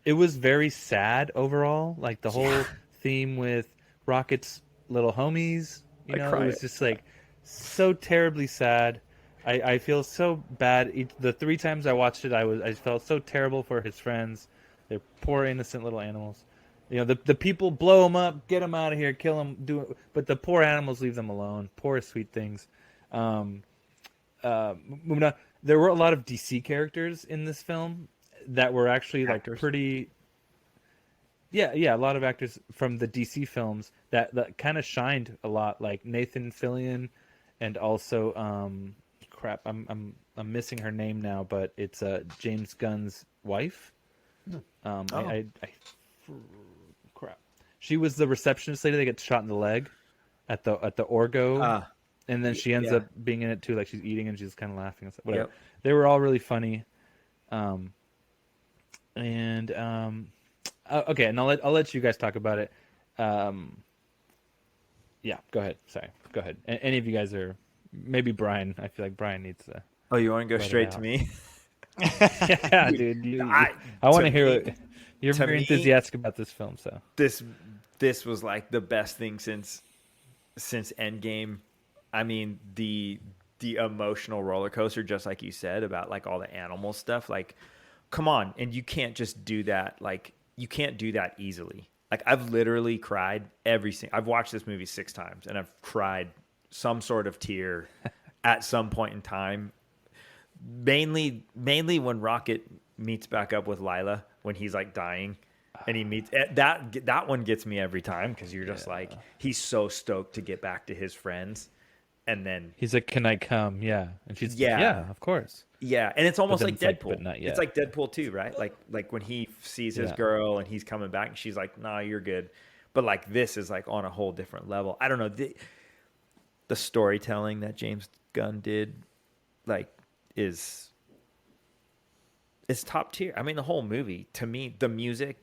It was very sad overall. Like the whole theme with Rocket's little homies. You I know, it cry. was just like so terribly sad. I feel so bad. The 3 times I watched it, I felt so terrible for his friends. They're poor innocent little animals. You know, the people blow them up, get them out of here, kill them, do it. But the poor animals, leave them alone. Poor sweet things. Moving on, there were a lot of DC characters in this film that were actually like pretty. Yeah, a lot of actors from the DC films that kind of shined a lot, like Nathan Fillion, and also crap, I'm missing her name now, but it's James Gunn's wife. Crap, she was the receptionist lady that gets shot in the leg at the Orgo, and then she ends up being in it too, like she's eating and she's kind of laughing and stuff. Whatever. Yep. They were all really funny. Okay, and I'll let you guys talk about it. Yeah, go ahead. Sorry, go ahead. Any of you guys are maybe Brian. I feel like Brian needs to. Oh, you want to go let it straight to out. me? Yeah, dude. I want to hear what you're to very me, enthusiastic about this film. So this was like the best thing since Endgame. I mean, the emotional roller coaster, just like you said, about like all the animal stuff. Like, come on, and you can't just do that. Like, you can't do that easily. Like, I've literally cried I've watched this movie 6 times, and I've cried some sort of tear at some point in time. Mainly when Rocket meets back up with Lila when he's like dying, and he meets that one gets me every time, because you're just like, he's so stoked to get back to his friends, and then he's like, "Can I come?" Yeah, and she's yeah, of course. Yeah, and it's almost then like it's like, Deadpool. but not yet. It's like Deadpool too, right? Like when he sees his girl and he's coming back, and she's like, "Nah, you're good." But like, this is like on a whole different level. I don't know, the storytelling that James Gunn did, like, is top tier. I mean, the whole movie, to me, the music,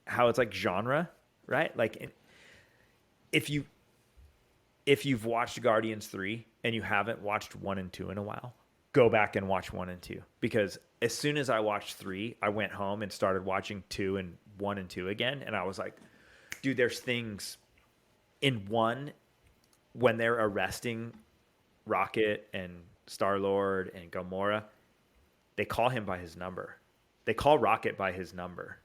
how it's like genre, right? Like, if you've watched Guardians 3 and you haven't watched 1 and 2 in a while, go back and watch 1 and 2, because as soon as I watched 3, I went home and started watching 2 and 1 and 2 again, and I was like, dude, there's things in 1 when they're arresting Rocket and Star-Lord and Gamora, they call him by his number. They call Rocket by his number.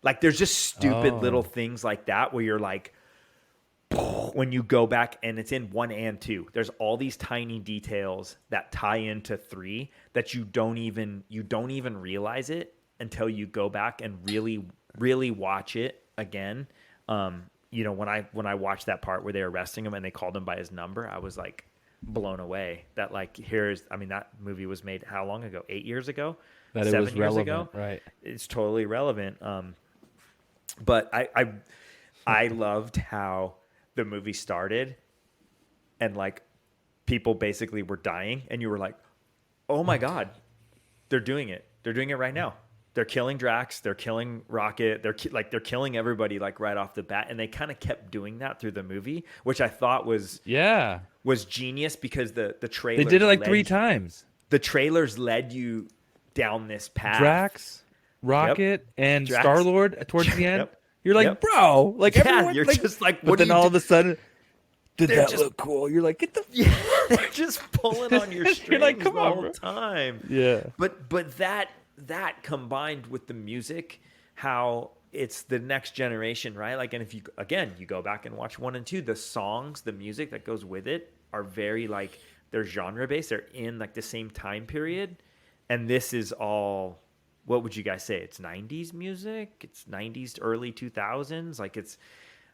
Like, there's just stupid little things like that where you're like, when you go back, and it's in 1 and 2, there's all these tiny details that tie into 3 that you don't even realize it until you go back and really watch it again. You know, when I watched that part where they're arresting him and they called him by his number, I was like blown away that, like, that movie was made how long ago? 8 years ago? That 7 it was years relevant, ago? right? It's totally relevant. But I loved how the movie started, and like, people basically were dying, and you were like, oh my God, they're doing it right now. They're killing Drax, they're killing Rocket, they're killing everybody, like, right off the bat. And they kind of kept doing that through the movie, which I thought was genius, because the trailers, they did it like 3 times. The trailers led you down this path. Drax, Rocket, and Star-Lord towards the end. Yep. You're like, bro, like, everyone, you're like, just like, but then all of a sudden, did They're that just- look cool? You're like, get the they're just pulling on your strings You're like, come the on, whole bro. time. Yeah. But that combined with the music, how it's the next generation, right? Like, and if you go back and watch 1 and 2, the songs, the music that goes with it are very, like, they're genre based. They're in like the same time period, and this is all. What would you guys say? It's 90s music. It's 90s to early 2000s. Like, it's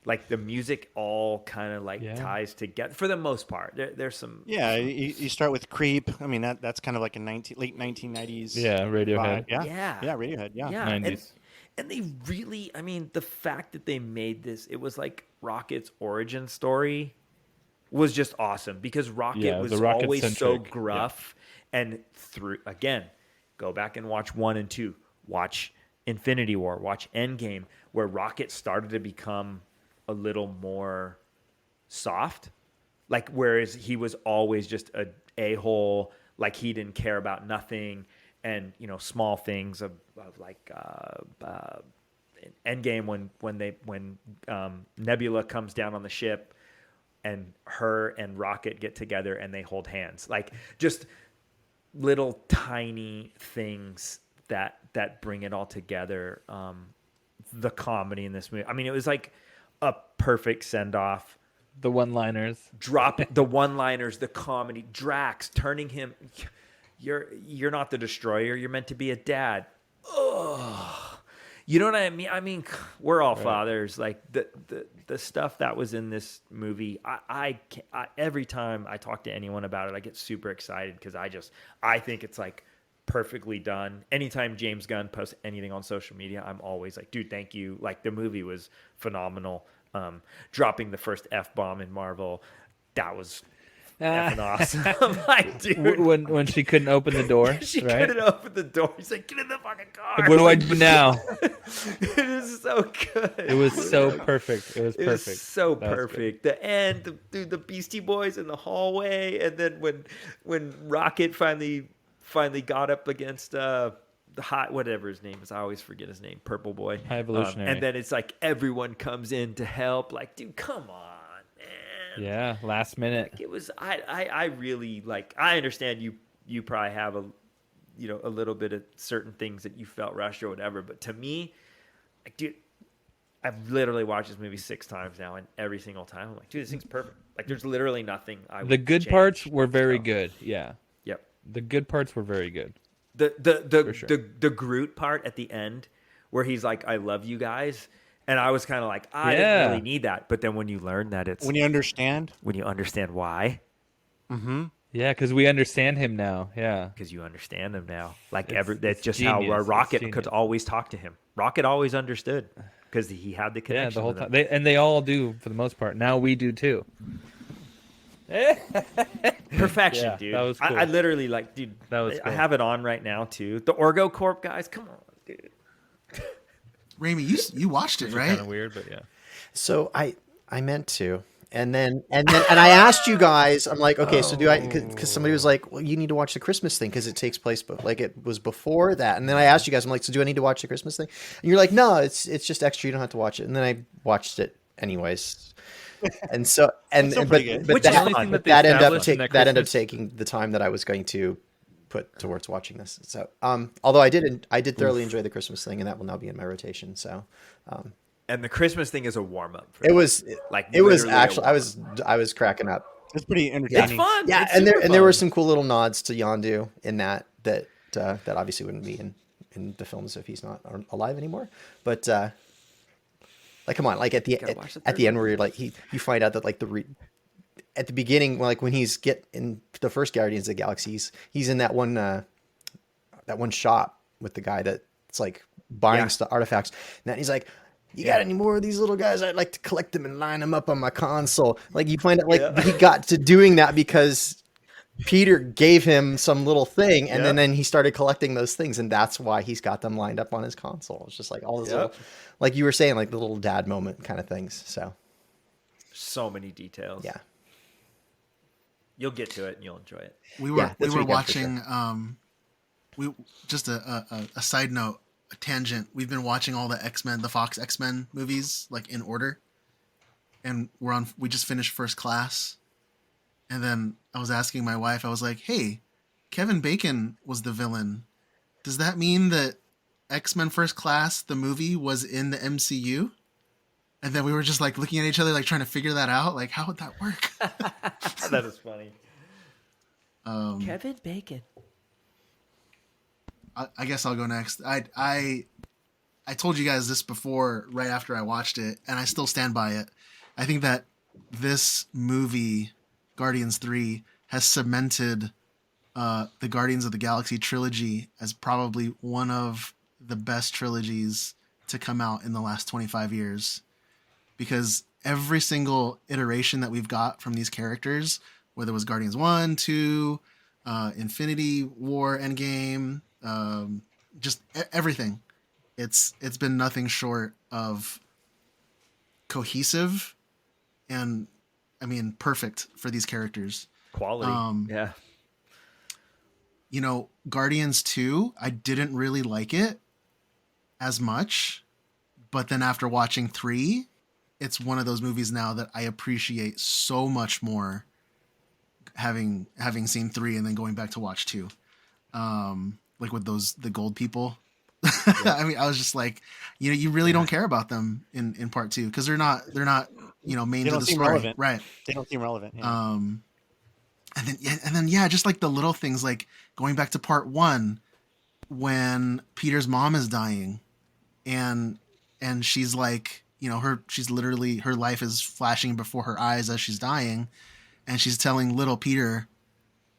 like the music all kind of like ties together for the most part. There's some. Yeah, you start with Creep. I mean, that's kind of like a late 1990s. Yeah, Radiohead. Yeah, Radiohead. Yeah. 90s. And they really, I mean, the fact that they made this, it was like Rocket's origin story was just awesome, because Rocket was always so gruff, and go back and watch 1 and 2. Watch Infinity War. Watch Endgame, where Rocket started to become a little more soft. Like, whereas he was always just a a-hole, like, he didn't care about nothing, and, you know, small things of like Endgame when Nebula comes down on the ship, and her and Rocket get together and they hold hands. Like just little tiny things that bring it all together. The comedy in this movie. I mean, it was like a perfect send off. The one-liners. Drop the one-liners, the comedy. Drax turning him. You're not the destroyer. You're meant to be a dad. Ugh. You know what I mean? I mean, we're all fathers. Like the stuff that was in this movie, I every time I talk to anyone about it, I get super excited because I think it's like perfectly done. Anytime James Gunn posts anything on social media, I'm always like, dude, thank you. Like the movie was phenomenal. Dropping the first F-bomb in Marvel, that was effing awesome. I'm like, dude, when she couldn't open the door, she right? couldn't open the door. He's like, get in the fucking car. Like, what do I do now? It is so good. It was so perfect. It was perfect. It was so That was perfect. The end, the Beastie Boys in the hallway, and then when Rocket finally got up against the hot whatever his name is, I always forget his name, Purple Boy. High Evolutionary. And then it's like everyone comes in to help. Like, dude, come on, man. Yeah, last minute. Like, it was. I really like. I understand you probably have a little bit of certain things that you felt rushed or whatever, but to me, like, dude, I've literally watched this movie 6 times now, and every single time I'm like, dude, this thing's perfect. Like, there's literally nothing I would The good change. parts were very good. Yeah. Yep. The good parts were very good. The Groot part at the end where he's like, I love you guys. And I was kind of like, I didn't really need that. But then when you learn that it's... When you understand why. Mm-hmm. Yeah, because we understand him now. Yeah. Because you understand him now. Like, It's that's just genius. how It's Rocket genius. could always talk to him. Rocket always understood because he had the connection. Yeah, the whole with him. time. They all do for the most part. Now we do too. Perfection, Yeah, dude. that was cool. I literally like, dude. That was I cool. have it on right now too. The Orgo Corp guys, come on, dude. Raimi, you watched it, right? Kind of weird, but yeah. So I meant to, and I asked you guys. I'm like, okay, so do I? Because somebody was like, well, you need to watch the Christmas thing because it takes place, but like it was before that. And then I asked you guys, I'm like, so do I need to watch the Christmas thing? And you're like, no, it's just extra. You don't have to watch it. And then I watched it anyways. And so but that ended up taking the time that I was going to put towards watching this. So although I did thoroughly enjoy the Christmas thing, and that will now be in my rotation. So and the Christmas thing is a warm up. It was actually I was cracking up. It's pretty entertaining. It's fun. Yeah, It's and super there were fun. some cool little nods to Yondu in that obviously wouldn't be in the films if he's not alive anymore. But like, come on, like at the end where you're like you find out that like at the beginning, like when he's in the first Guardians of the Galaxy, he's in that one shop with the guy that's like buying artifacts, and then he's like, you got any more of these little guys? I'd like to collect them and line them up on my console. Like, you find out like he got to doing that because Peter gave him some little thing, and then he started collecting those things, and that's why he's got them lined up on his console. It's just like all those little, like you were saying, like the little dad moment kind of things. So many details. Yeah. You'll get to it and you'll enjoy it. We were watching just a side note, a tangent. We've been watching all the Fox X-Men movies like in order, and we just finished First Class, and then I was asking my wife, I was like, hey, Kevin Bacon was the villain. Does that mean that X-Men First Class, the movie, was in the MCU? And then we were just like looking at each other, like trying to figure that out. Like, how would that work? That is funny. Kevin Bacon. I guess I'll go next. I told you guys this before, right after I watched it, and I still stand by it. I think that this movie, Guardians 3, has cemented the Guardians of the Galaxy trilogy as probably one of the best trilogies to come out in the last 25 years. Because every single iteration that we've got from these characters, whether it was Guardians 1, 2, Infinity War, Endgame, just everything, it's been nothing short of cohesive and, I mean, perfect for these characters. Quality. Yeah. You know, Guardians 2, I didn't really like it as much, but then after watching 3, it's one of those movies now that I appreciate so much more, having seen 3 and then going back to watch 2. Like with the gold people. I mean, I was just like, you really don't care about them in part 2 because they're not main They to don't the seem story, relevant. right? They don't seem relevant. Yeah. And then just like the little things, like going back to part 1 when Peter's mom is dying, and she's like, she's literally, her life is flashing before her eyes as she's dying, and she's telling little Peter,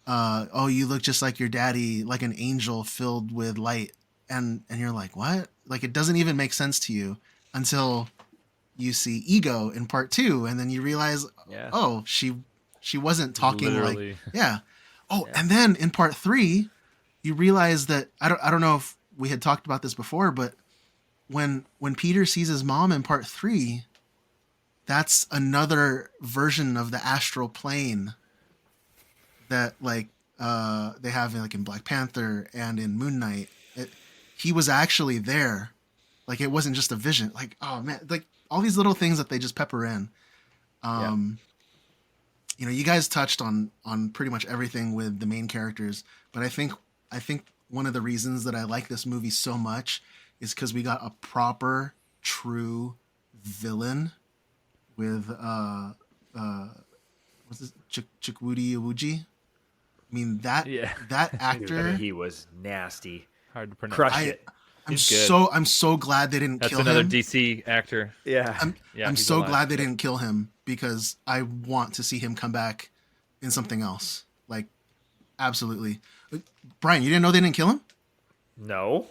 oh, you look just like your daddy, like an angel filled with light. And you're like, what? Like, it doesn't even make sense to you until you see Ego in part 2, and then you realize, oh, she wasn't talking Literally. like, yeah. Oh, and then in part 3, you realize that I don't know if we had talked about this before, but when Peter sees his mom in part 3, that's another version of the astral plane that like they have in Black Panther and in Moon Knight. He was actually there. Like, it wasn't just a vision. Like, oh man, like all these little things that they just pepper in. You guys touched on pretty much everything with the main characters, but I think one of the reasons that I like this movie so much is because we got a proper, true villain with what's this, Chukwudi Iwuji. I mean, that actor, he was nasty. Hard to pronounce. Crushed it. I'm so glad they didn't kill him. That's another DC actor. Yeah. I'm so glad they didn't kill him, because I want to see him come back in something else. Like, absolutely. Brian, you didn't know they didn't kill him? No.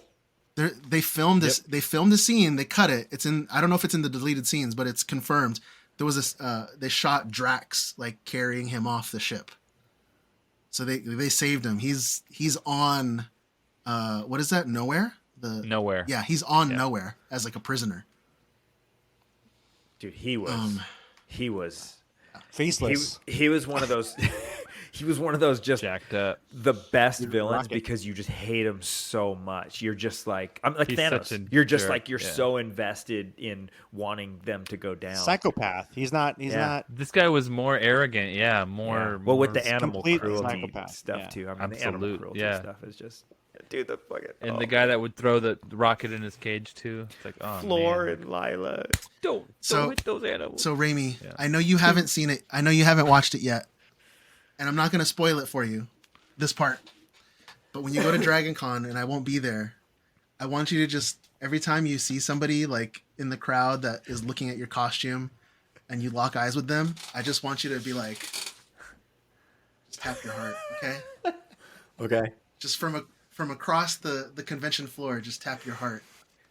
They filmed this. They filmed the scene. They cut it. It's in. I don't know if it's in the deleted scenes, but it's confirmed. There was this. They shot Drax like carrying him off the ship. So they saved him. He's on. What is that? Nowhere. Nowhere. Yeah, he's on Nowhere as like a prisoner. Dude, he was Faceless. He was one of those. He was one of those just jacked up, the best villains Rocket. because you just hate him so much. You're just like, I'm like He's Thanos. such a You're just jerk, like, you're so invested in wanting them to go down. Psychopath. He's not. This guy was more arrogant. Yeah, more. Well, with more the animal complete cruelty psychopath. stuff Yeah. too. I mean, the animal Absolute, cruelty yeah. stuff is just, dude, the fucking And the guy that would throw the rocket in his cage too. It's like, oh Floor man. and Lila. Don't hit those animals. So Raimi, I know you haven't seen it. I know you haven't watched it yet, and I'm not going to spoil it for you, this part. But when you go to Dragon Con, and I won't be there, I want you to just, every time you see somebody like in the crowd that is looking at your costume, and you lock eyes with them, I just want you to be like, just tap your heart, okay? Okay. Just from across the convention floor, just tap your heart.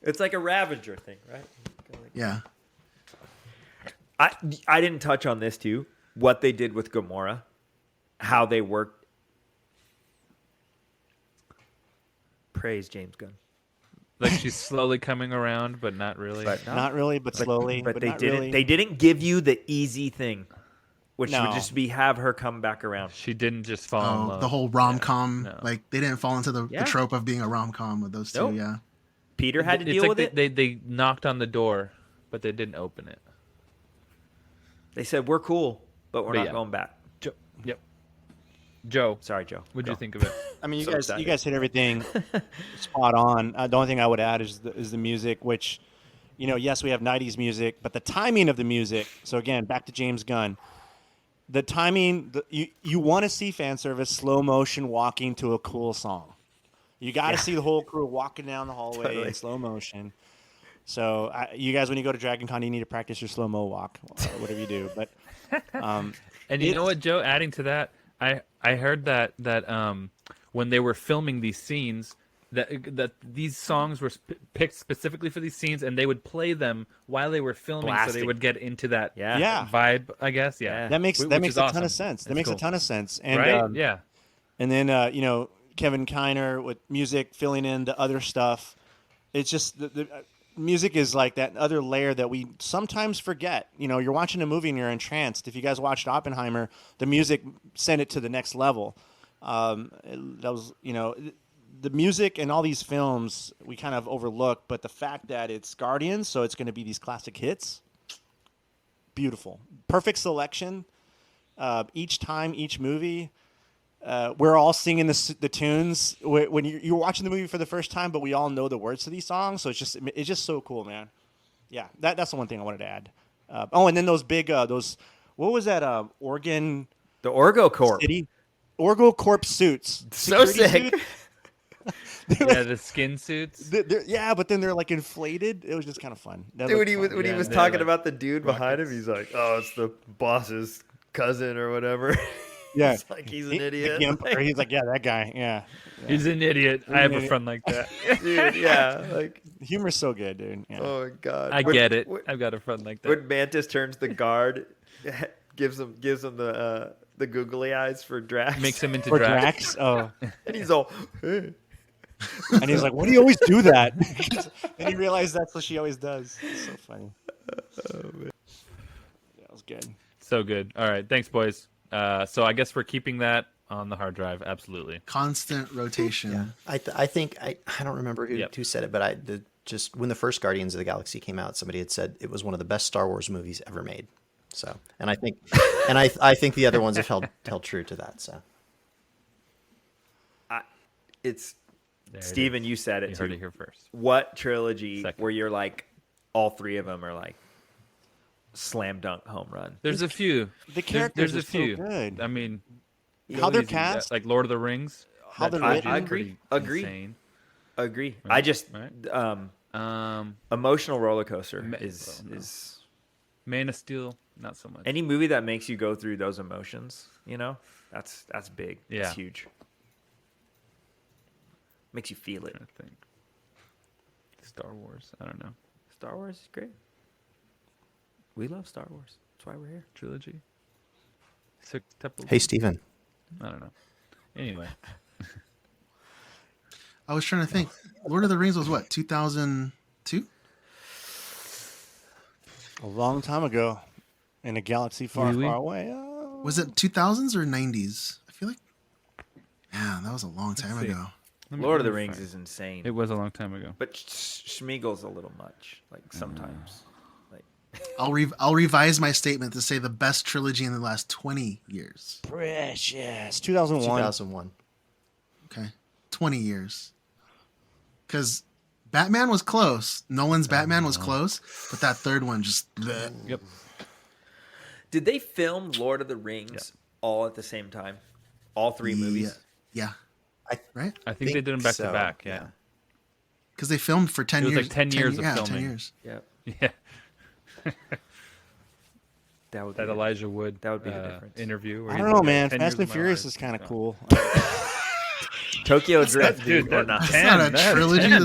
It's like a Ravager thing, right? Yeah. I didn't touch on this too. What they did with Gamora, how they worked. Praise James Gunn. Like she's slowly coming around, but not really. Not really, but slowly. But they not didn't. really. They didn't give you the easy thing, which No. would just be have her come back around. She didn't just fall in love. The whole rom-com, No. like they didn't fall into the trope of being a rom-com with those two. Nope. Yeah. Peter had to It's deal like with it. They knocked on the door, but they didn't open it. They said we're cool, but we're But not yeah. going back. Yep. Joe, Sorry, Joe. what'd Go. you think of it? I mean, So excited. you guys hit everything spot on. The only thing I would add is the music, which, yes, we have 90s music, but the timing of the music. So again, back to James Gunn. The timing, you want to see fan service, slow motion walking to a cool song. You got to see the whole crew walking down the hallway in slow motion. So you guys, when you go to Dragon Con, you need to practice your slow mo walk, whatever you do. But And you know what, Joe? Adding to that, I heard that when they were filming these scenes, that these songs were picked specifically for these scenes, and they would play them while they were filming, so Blasting. they would get into that Yeah. vibe. I guess, yeah. that makes Which a is ton awesome. of sense. That It's makes a cool. ton of sense. And, Right? Yeah. And then, Kevin Kiner with music filling in the other stuff. It's just the music is like that other layer that we sometimes forget. You're watching a movie and you're entranced. If you guys watched Oppenheimer, the music sent it to the next level. That was, the music in all these films we kind of overlook, but the fact that it's Guardians, so it's going to be these classic hits. beautiful. Perfect selection. Each time, each movie, we're all singing the tunes when you're watching the movie for the first time, but we all know the words to these songs. So it's just so cool, man. Yeah, that's the one thing I wanted to add. And then those big what was that organ? The Orgo Corp. City? Orgo Corp suits. So Security sick. suits. Yeah, the skin suits. Yeah, but then they're like inflated. It was just kind of fun. Dude, when he was they're talking like about the dude behind him, he's like, "Oh, it's the boss's cousin or whatever." Yeah, He's like, he's an idiot. Or he's like, yeah, that guy. Yeah, He's an idiot. I have a friend like that. Dude, yeah, like, humor's so good, dude. Yeah. oh my god, I get it. I've got a friend like that. When Mantis turns the guard, gives him the googly eyes for Drax, Makes him into Or Drax. Drax. Oh, and he's all, "Hey." and he's like, "Why do you always do that?" And he realized that's what she always does. It's so funny. That was good. So good. All right, thanks, boys. So I guess we're keeping that on the hard drive. Absolutely. Constant rotation. Yeah, I think I don't remember who said it, but just when the first Guardians of the Galaxy came out, somebody had said it was one of the best Star Wars movies ever made. So, and I think, I think the other ones have held true to that. So, It's There it Steven, is. you said it You too. heard it here first. What trilogy Second. where you're like, all three of them are like slam dunk home run? There's a few. The characters There's are a few. so good. I mean, How they're easy. cast? Like Lord of the Rings. How they're That written? I trilogy is agree. insane. Agree. Right, I just right. emotional roller coaster Ma- is well, no. is Man of Steel, not so much. any movie that makes you go through those emotions. You know, that's big. Yeah. It's huge. Makes you feel it. I think. Star Wars. I don't know. Star Wars is great. We love Star Wars. That's why we're here. Trilogy. hey, Steven. I don't know. Anyway. I was trying to think. Lord of the Rings was what, 2002? A long time ago, in a galaxy far, Really? far away. Was it 2000s or 90s? I feel like, yeah, that was a long time see. ago. Lord of the Rings is insane. It was a long time ago. But Schmiegel's a little much. Like sometimes. Like I'll revise my statement to say the best trilogy in the last 20 years. Precious. 2001. 2001. Okay, 20 years. Because Batman was close. Nolan's Batman was close, but that third one just. Bleh. Yep. Did they film Lord of the Rings all at the same time? All three movies? Yeah. Right? I think they did them back to back. Yeah. Because they filmed for 10 It was years. like 10 years of 10 filming. years. Yep. Yeah. That would That be Elijah Wood. that would be the difference. Interview. Where I he's don't know, like, man. 10 Fast years and of my Furious life. is kind of Yeah. cool. Tokyo Drift, Dude, dude, or that- not. It's 10, not a that is trilogy. 10.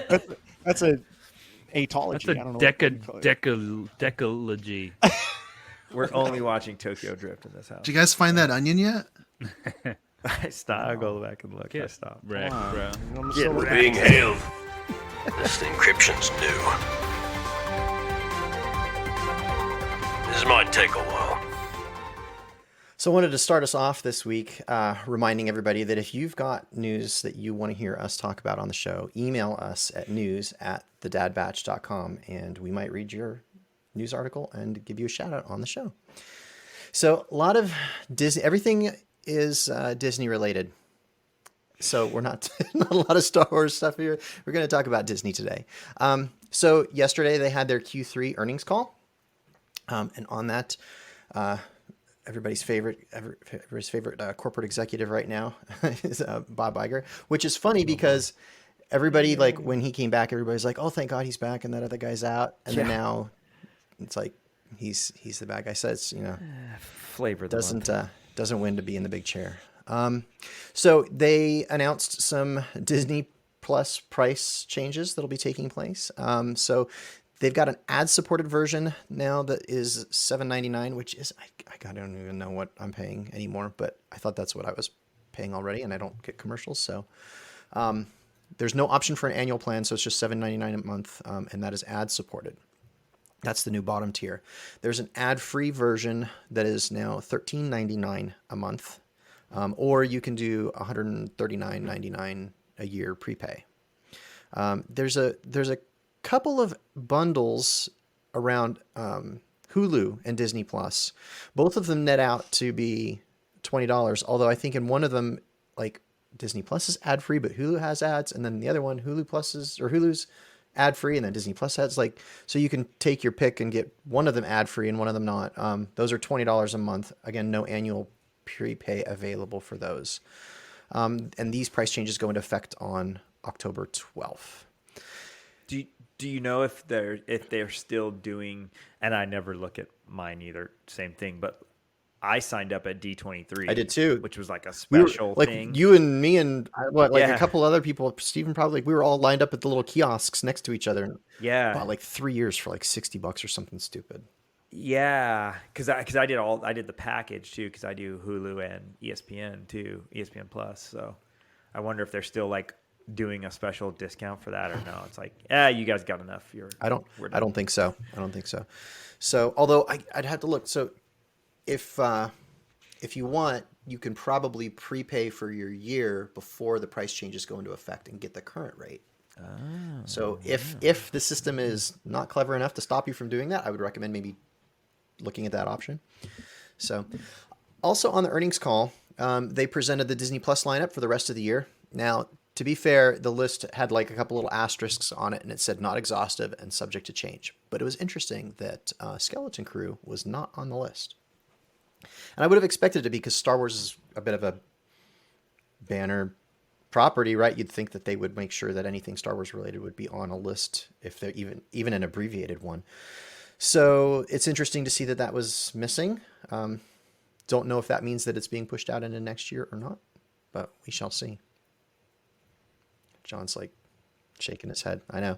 That's, That's a atology. That's a I don't know what you call it. decalogy. We're only watching Tokyo Drift in this house. did you guys find that onion yet? I stop. I'll go back and look. I Get stop. wrecked, bro. I'm Get so wrecked. Being hailed. This encryption's new. This might take a while. So I wanted to start us off this week reminding everybody that if you've got news that you want to hear us talk about on the show, email us at news@thedadbatch.com and we might read your news article and give you a shout out on the show. So a lot of Disney, everything is Disney related. So we're not a lot of Star Wars stuff here. We're going to talk about Disney today. So yesterday they had their Q3 earnings call. And on that, everybody's favorite corporate executive right now is Bob Iger, which is funny because everybody, like when he came back, everybody's like, "Oh, thank God he's back," and that other guy's out, and then now it's like he's the bad guy. Says Flavor of the month. doesn't win to be in the big chair. So they announced some Disney Plus price changes that'll be taking place. So they've got an ad-supported version now that is $7.99, which is I don't even know what I'm paying anymore, but I thought that's what I was paying already, and I don't get commercials. So there's no option for an annual plan, so it's just $7.99 a month, and that is ad-supported. That's the new bottom tier. There's an ad-free version that is now $13.99 a month, or you can do $139.99 a year prepay. There's a couple of bundles around Hulu and Disney Plus. Both of them net out to be $20. Although I think in one of them, like Disney Plus is ad free, but Hulu has ads, and then the other one, Hulu's ad free, and then Disney Plus ads. Like, so you can take your pick and get one of them ad free and one of them not. Those are $20 a month. Again, no annual prepay available for those. And these price changes go into effect on October 12th. Do you know if they're still doing? And I never look at mine either. Same thing, but I signed up at D23. I did too, which was like a special thing. Like you and me and a couple other people, Stephen probably. We were all lined up at the little kiosks next to each other. And bought like 3 years for like $60 or something stupid. Yeah, because I did the package too, because I do Hulu and ESPN too, ESPN Plus. So I wonder if they're still like doing a special discount for that or no. It's like, you guys got enough. I don't think so. So although I'd have to look. So if you want, you can probably prepay for your year before the price changes go into effect and get the current rate. So if the system is not clever enough to stop you from doing that, I would recommend maybe looking at that option. So also on the earnings call, they presented the Disney Plus lineup for the rest of the year. Now, to be fair, the list had like a couple little asterisks on it, and it said not exhaustive and subject to change. But it was interesting that Skeleton Crew was not on the list. And I would have expected it to be, because Star Wars is a bit of a banner property, right? You'd think that they would make sure that anything Star Wars related would be on a list, if they're even an abbreviated one. So it's interesting to see that was missing. Don't know if that means that it's being pushed out into next year or not, but we shall see. John's like shaking his head. I know.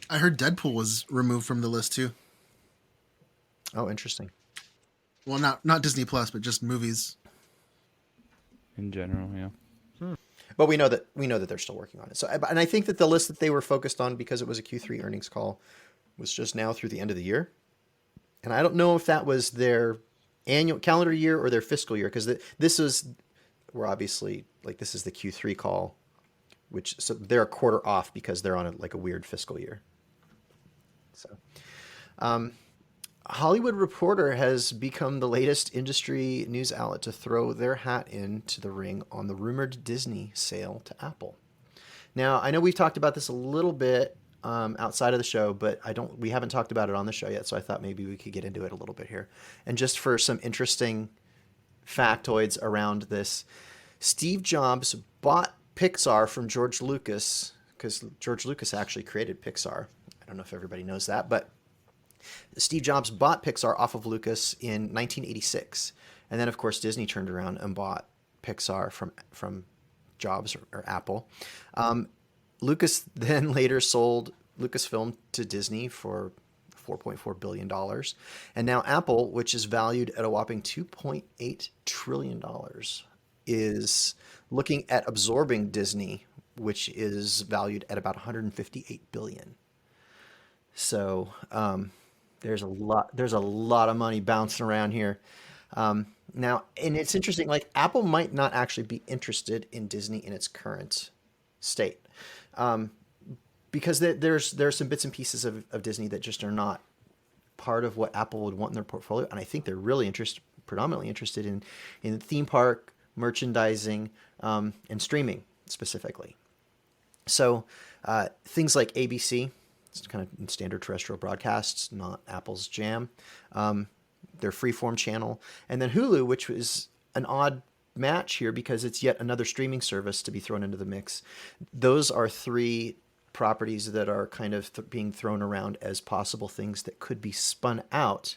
I heard Deadpool was removed from the list too. Oh, interesting. Well, not Disney Plus, but just movies in general. Yeah. But we know that they're still working on it. So, and I think that the list that they were focused on, because it was a Q3 earnings call, was just now through the end of the year. And I don't know if that was their annual calendar year or their fiscal year, because we're obviously like, this is the Q3 call, so they're a quarter off because they're on a weird fiscal year. So, Hollywood Reporter has become the latest industry news outlet to throw their hat into the ring on the rumored Disney sale to Apple. Now, I know we've talked about this a little bit outside of the show, but we haven't talked about it on the show yet, so I thought maybe we could get into it a little bit here. And just for some interesting factoids around this, Steve Jobs bought Pixar from George Lucas, because George Lucas actually created Pixar. I don't know if everybody knows that, but Steve Jobs bought Pixar off of Lucas in 1986. And then, of course, Disney turned around and bought Pixar from Jobs or Apple. Lucas then later sold Lucasfilm to Disney for $4.4 billion. And now Apple, which is valued at a whopping $2.8 trillion, is looking at absorbing Disney, which is valued at about $158 billion. So there's a lot of money bouncing around here. Now, and it's interesting, like Apple might not actually be interested in Disney in its current state. Because there's some bits and pieces of Disney that just are not part of what Apple would want in their portfolio. And I think they're really predominantly interested in theme park, merchandising, and streaming specifically. So things like ABC, it's kind of standard terrestrial broadcasts, not Apple's jam. Their freeform channel. And then Hulu, which is an odd match here because it's yet another streaming service to be thrown into the mix. Those are three properties that are kind of being thrown around as possible things that could be spun out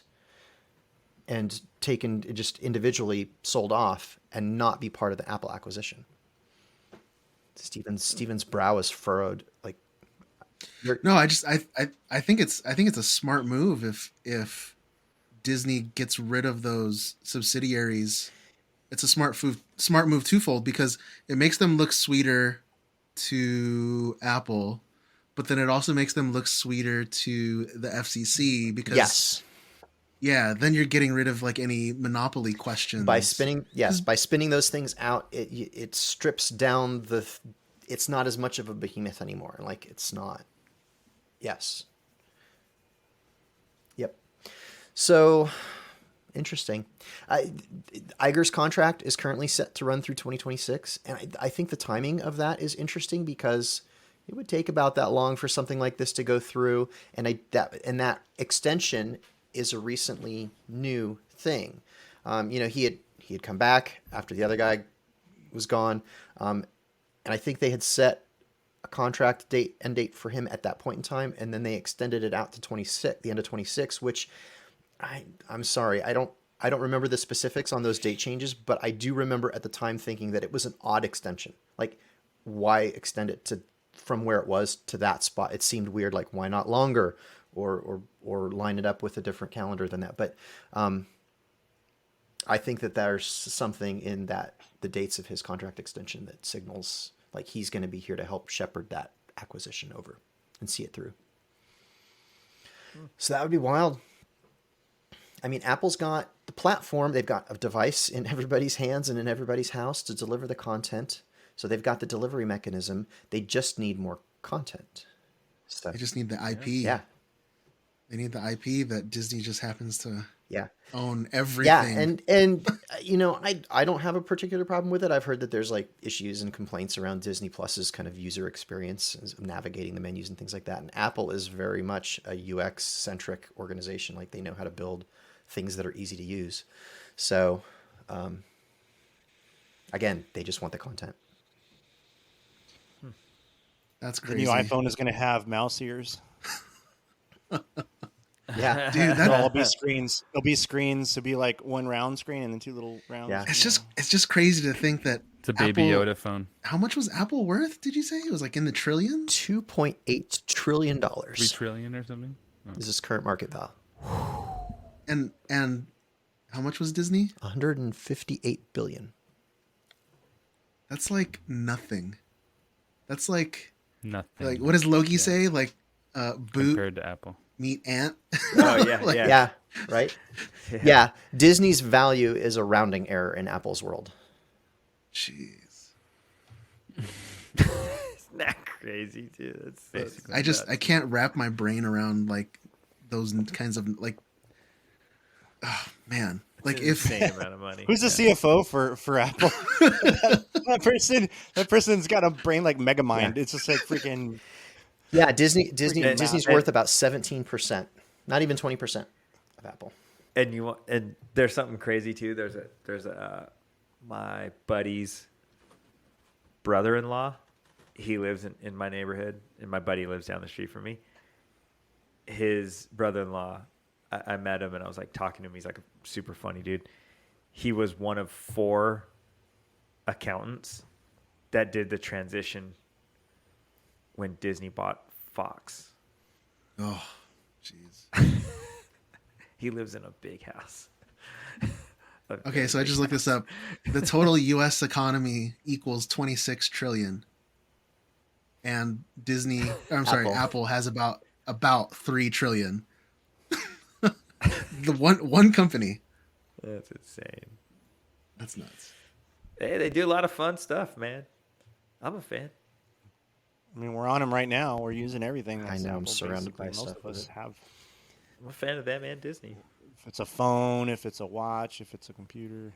and taken just individually sold off and not be part of the Apple acquisition. Steven's brow is furrowed. Like, no, I think it's a smart move if Disney gets rid of those subsidiaries. It's a smart move twofold, because it makes them look sweeter to Apple, but then it also makes them look sweeter to the FCC, because then you're getting rid of like any monopoly questions by spinning those things out. It strips down it's not as much of a behemoth anymore. Like, it's not. Yes. Yep. So interesting. Iger's contract is currently set to run through 2026, and I think the timing of that is interesting because it would take about that long for something like this to go through, and that extension is a recently new thing. He had come back after the other guy was gone, and I think they had set a contract end date for him at that point in time, and then they extended it out to the end of 26, which I'm sorry, I don't remember the specifics on those date changes, but I do remember at the time thinking that it was an odd extension. Like, why extend it from where it was to that spot? It seemed weird. Like, why not longer, or line it up with a different calendar than that? But I think that there's something in the dates of his contract extension that signals like he's going to be here to help shepherd that acquisition over and see it through. So that would be wild. I mean, Apple's got the platform. They've got a device in everybody's hands and in everybody's house to deliver the content. So they've got the delivery mechanism. They just need more content. So They just need the IP. yeah, They need the IP that Disney just happens to yeah, own everything. yeah. And I don't have a particular problem with it. I've heard that there's like issues and complaints around Disney Plus's kind of user experience, navigating the menus and things like that. And Apple is very much a UX centric organization. Like, they know how to build things that are easy to use. So, again, they just want the content. That's The crazy. new iPhone is going to have mouse ears. Yeah, Dude, There'll be screens. There'll be screens. It'll be like one round screen and then two little rounds. Yeah. it's just crazy to think that It's a baby Apple- Yoda phone. How much was Apple worth? Did you say it was like in the trillions? $2.8 trillion. 3 trillion or something. Is his current market value. And how much was Disney? 158 billion. That's like nothing. That's like Nothing. what does Loki say? Like boot compared to Apple. meet ant. Oh yeah, Like, yeah. Yeah, right? Yeah. Disney's value is a rounding error in Apple's world. Jeez. Isn't that crazy, dude? That's so I can't wrap my brain around like those kinds of like. Oh man, like if insane amount of money. Who's the CFO for Apple? that person's got a brain like Megamind. It's just like freaking. Yeah, Disney's And- worth about 17%, not even 20% of Apple. And there's something crazy too. There's my buddy's brother-in-law. He lives in my neighborhood, and my buddy lives down the street from me. His brother-in-law, I met him and I was like talking to him. He's like a super funny dude. He was one of 4 accountants that did the transition when Disney bought Fox. oh, jeez. He lives in a big house. Okay, so I just looked this up. The total U.S. economy equals 26 trillion, and Apple has about 3 trillion. The one company. That's insane. That's nuts. Hey, they do a lot of fun stuff, man. I'm a fan. I mean, we're on them right now. We're using everything. I that's know, I'm Apple, surrounded basically. by Most stuff of with us it. have. I'm a fan of them and Disney. If it's a phone, if it's a watch, if it's a computer,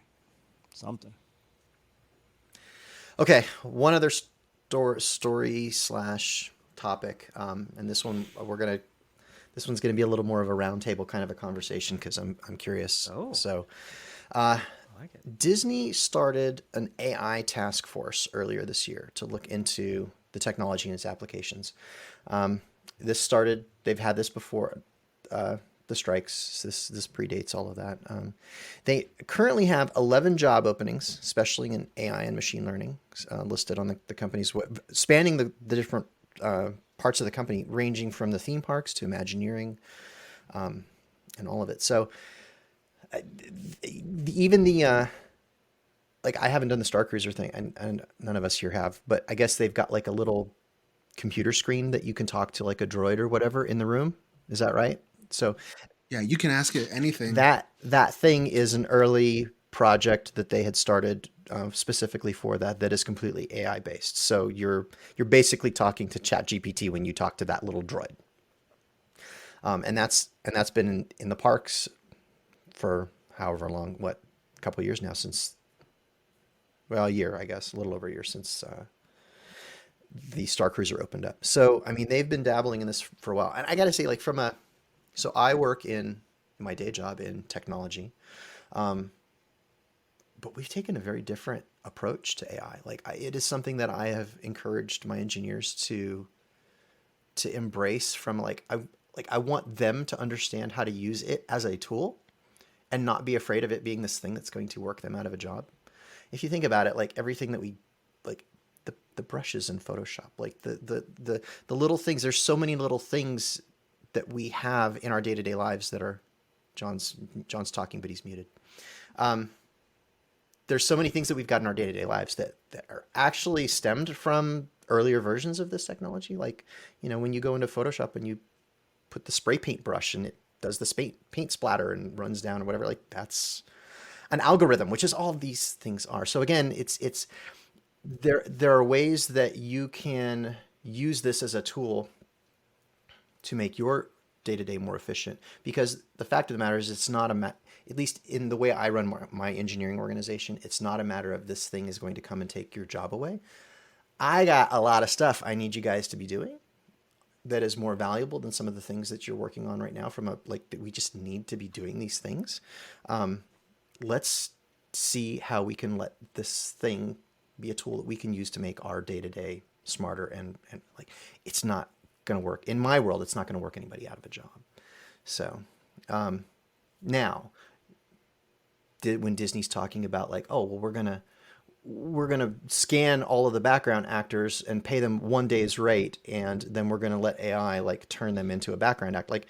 something. Okay, one other story / topic, and this one's gonna be a little more of a roundtable kind of a conversation because I'm curious. Oh. So, I like it. Disney started an AI task force earlier this year to look into the technology and its applications. They've had this before the strikes. This predates all of that. They currently have 11 job openings, especially in AI and machine learning, listed on the company's web, spanning the different parts of the company, ranging from the theme parks to Imagineering, and all of it. So even the like, I haven't done the Star Cruiser thing, and none of us here have, but I guess they've got like a little computer screen that you can talk to, like a droid or whatever, in the room. Is that right? So Yeah, you can ask it anything. that thing is an early project that they had started specifically for that is completely AI based. So you're basically talking to ChatGPT when you talk to that little droid. And that's been in the parks for however long, a couple of years now since, well, a year, I guess, a little over a year since the Star Cruiser opened up. So, I mean, they've been dabbling in this for a while. And I got to say, like so I work in my day job in technology, but we've taken a very different approach to AI. Like it is something that I have encouraged my engineers to embrace from I want them to understand how to use it as a tool and not be afraid of it being this thing that's going to work them out of a job. If you think about it, like everything that we like the brushes in Photoshop, like the little things, there's so many little things that we have in our day-to-day lives that are John's talking, but he's muted. There's so many things that we've got in our day-to-day lives that are actually stemmed from earlier versions of this technology. Like, when you go into Photoshop and you put the spray paint brush and it does the paint splatter and runs down or whatever, like that's an algorithm, which is all these things are. So again, there are ways that you can use this as a tool to make your day-to-day more efficient, because the fact of the matter is it's not at least in the way I run my engineering organization, it's not a matter of this thing is going to come and take your job away. I got a lot of stuff I need you guys to be doing that is more valuable than some of the things that you're working on right now we just need to be doing these things. Let's see how we can let this thing be a tool that we can use to make our day-to-day smarter and like it's not going to work in my world. It's not going to work anybody out of a job. So now when Disney's talking about like, oh, well, we're gonna scan all of the background actors and pay them one day's rate, and then we're gonna let AI like turn them into a background act. Like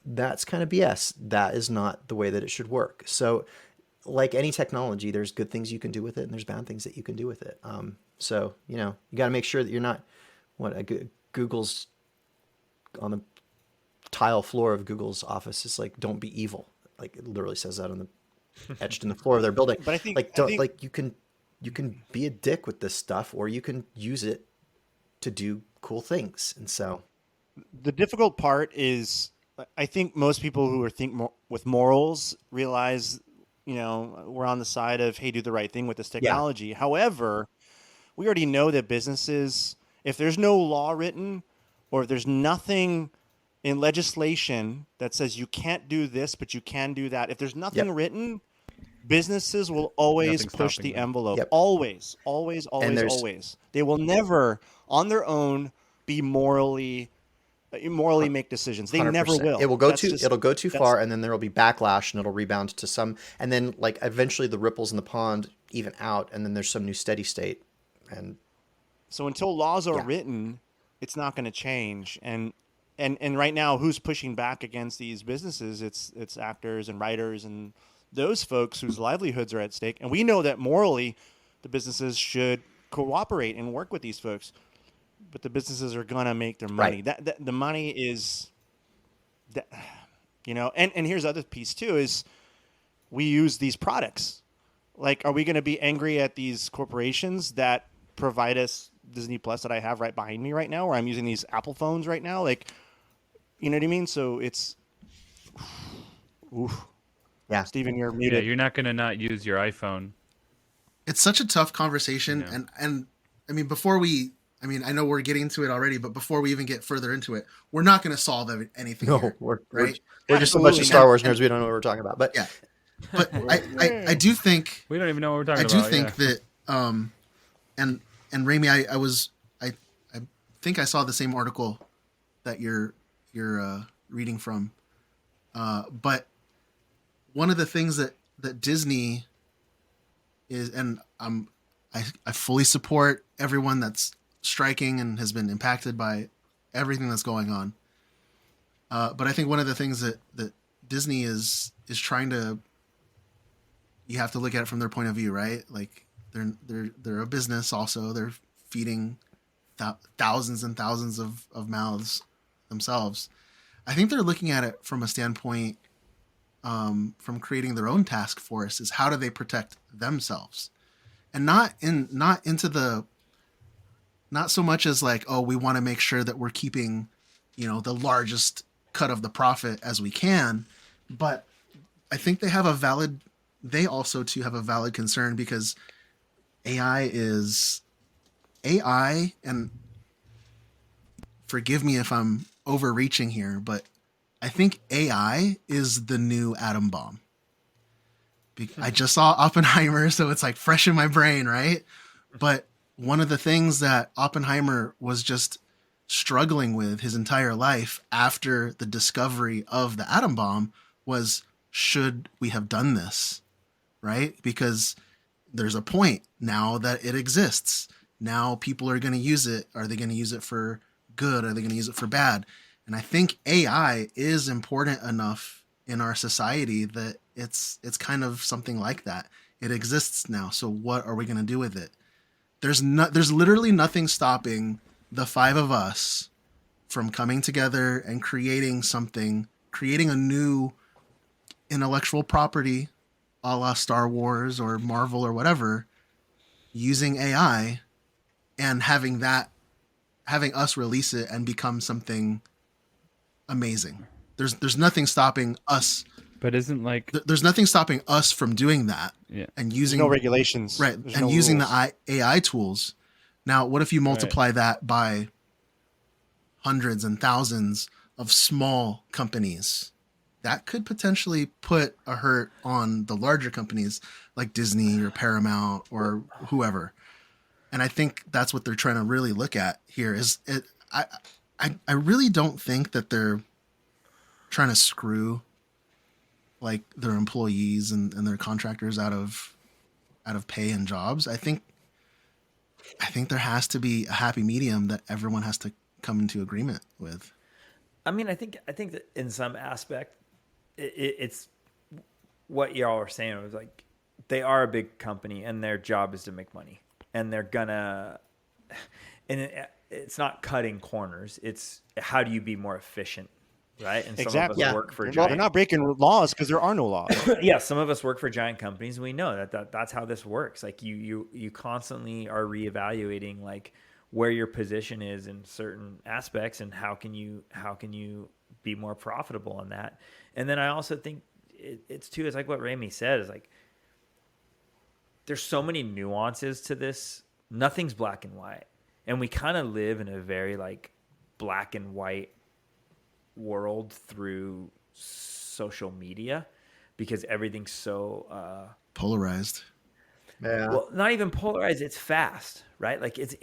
that's kind of BS. That is not the way that it should work. So like any technology, there's good things you can do with it and there's bad things that you can do with it. So, you got to make sure that you're not Google's on the tile floor of Google's office is like, don't be evil. Like it literally says that on the etched in the floor of their building. But I think you can be a dick with this stuff, or you can use it to do cool things. And so the difficult part is, I think most people who with morals realize, we're on the side of, hey, do the right thing with this technology. Yeah. However, we already know that businesses, if there's no law written, or if there's nothing in legislation that says you can't do this, but you can do that, if there's nothing written, businesses will always push the envelope. Yep. Always. They will never, on their own, be morally make decisions. They 100%. Never will. It will it'll go too far, and then there will be backlash, and it'll rebound to some, and then like eventually the ripples in the pond even out, and then there's some new steady state. And so until laws are written, it's not going to change. And right now, who's pushing back against these businesses? It's actors and writers and those folks whose livelihoods are at stake. And we know that morally, the businesses should cooperate and work with these folks. But the businesses are gonna make their money. Right. That the money is, And here's the other piece too: is we use these products. Like, are we going to be angry at these corporations that provide us Disney Plus that I have right behind me right now, or I'm using these Apple phones right now? Like, you know what I mean? So it's, oof. Yeah, Steven, you're muted. Yeah, you're not going to not use your iPhone. It's such a tough conversation, and I mean, I know we're getting into it already, but before we even get further into it, we're not going to solve anything. No, here, we're just a bunch of Star Wars nerds. We don't know what we're talking about, but yeah. But I do think we don't even know what we're talking about. I do think that, and Rami, I think I saw the same article that you're reading from, but one of the things that Disney is, and I fully support everyone that's striking and has been impacted by everything that's going on. But I think one of the things that Disney is trying to, you have to look at it from their point of view, right? Like they're a business also. They're feeding thousands and thousands of mouths themselves. I think they're looking at it from a standpoint, from creating their own task force, is how do they protect themselves, and not so much as like, oh, we want to make sure that we're keeping, the largest cut of the profit as we can, but I think they also too have a valid concern, because AI, and forgive me if I'm overreaching here, but I think AI is the new atom bomb. I just saw Oppenheimer, so it's like fresh in my brain, right? But one of the things that Oppenheimer was just struggling with his entire life after the discovery of the atom bomb was, should we have done this? Right? Because there's a point now that it exists. Now people are going to use it. Are they going to use it for good? Are they going to use it for bad? And I think AI is important enough in our society that it's kind of something like that. It exists now. So what are we going to do with it? There's literally nothing stopping the five of us from coming together and creating a new intellectual property, a la Star Wars or Marvel or whatever, using AI, and having us release it and become something amazing. There's nothing stopping us. But isn't like There's nothing stopping us from doing that. Yeah. And using There's no regulations, right? There's and no using rules. the AI tools. Now, what if you multiply that by hundreds and thousands of small companies? That could potentially put a hurt on the larger companies like Disney or Paramount or whoever. And I think that's what they're trying to really look at here. I really don't think that they're trying to screw like their employees and their contractors out of pay and jobs. I think there has to be a happy medium that everyone has to come into agreement with. I mean, I think that in some aspect, it's what y'all are saying. It was like they are a big company and their job is to make money, and they're gonna. And it's not cutting corners. It's how do you be more efficient, right? And some of us work for Well, giant. they're not breaking laws because there are no laws. Yeah, some of us work for giant companies, and we know that's how this works. Like you constantly are reevaluating like where your position is in certain aspects, and how can you be more profitable on that. And then I also think it's too, it's like what Ramey said, is like there's so many nuances to this. Nothing's black and white, and we kind of live in a very like black and white world through social media, because everything's so polarized. Yeah. Well, not even polarized. It's fast, right? Like it's.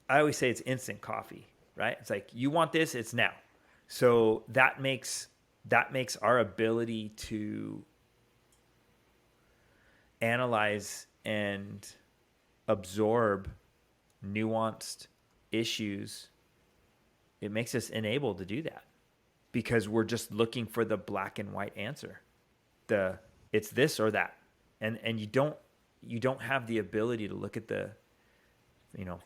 I always say it's instant coffee, right? It's like you want this, it's now. So that makes our ability to analyze and absorb nuanced issues. It makes us enabled to do that, because we're just looking for the black and white answer. It's this or that. And you don't have the ability to look at the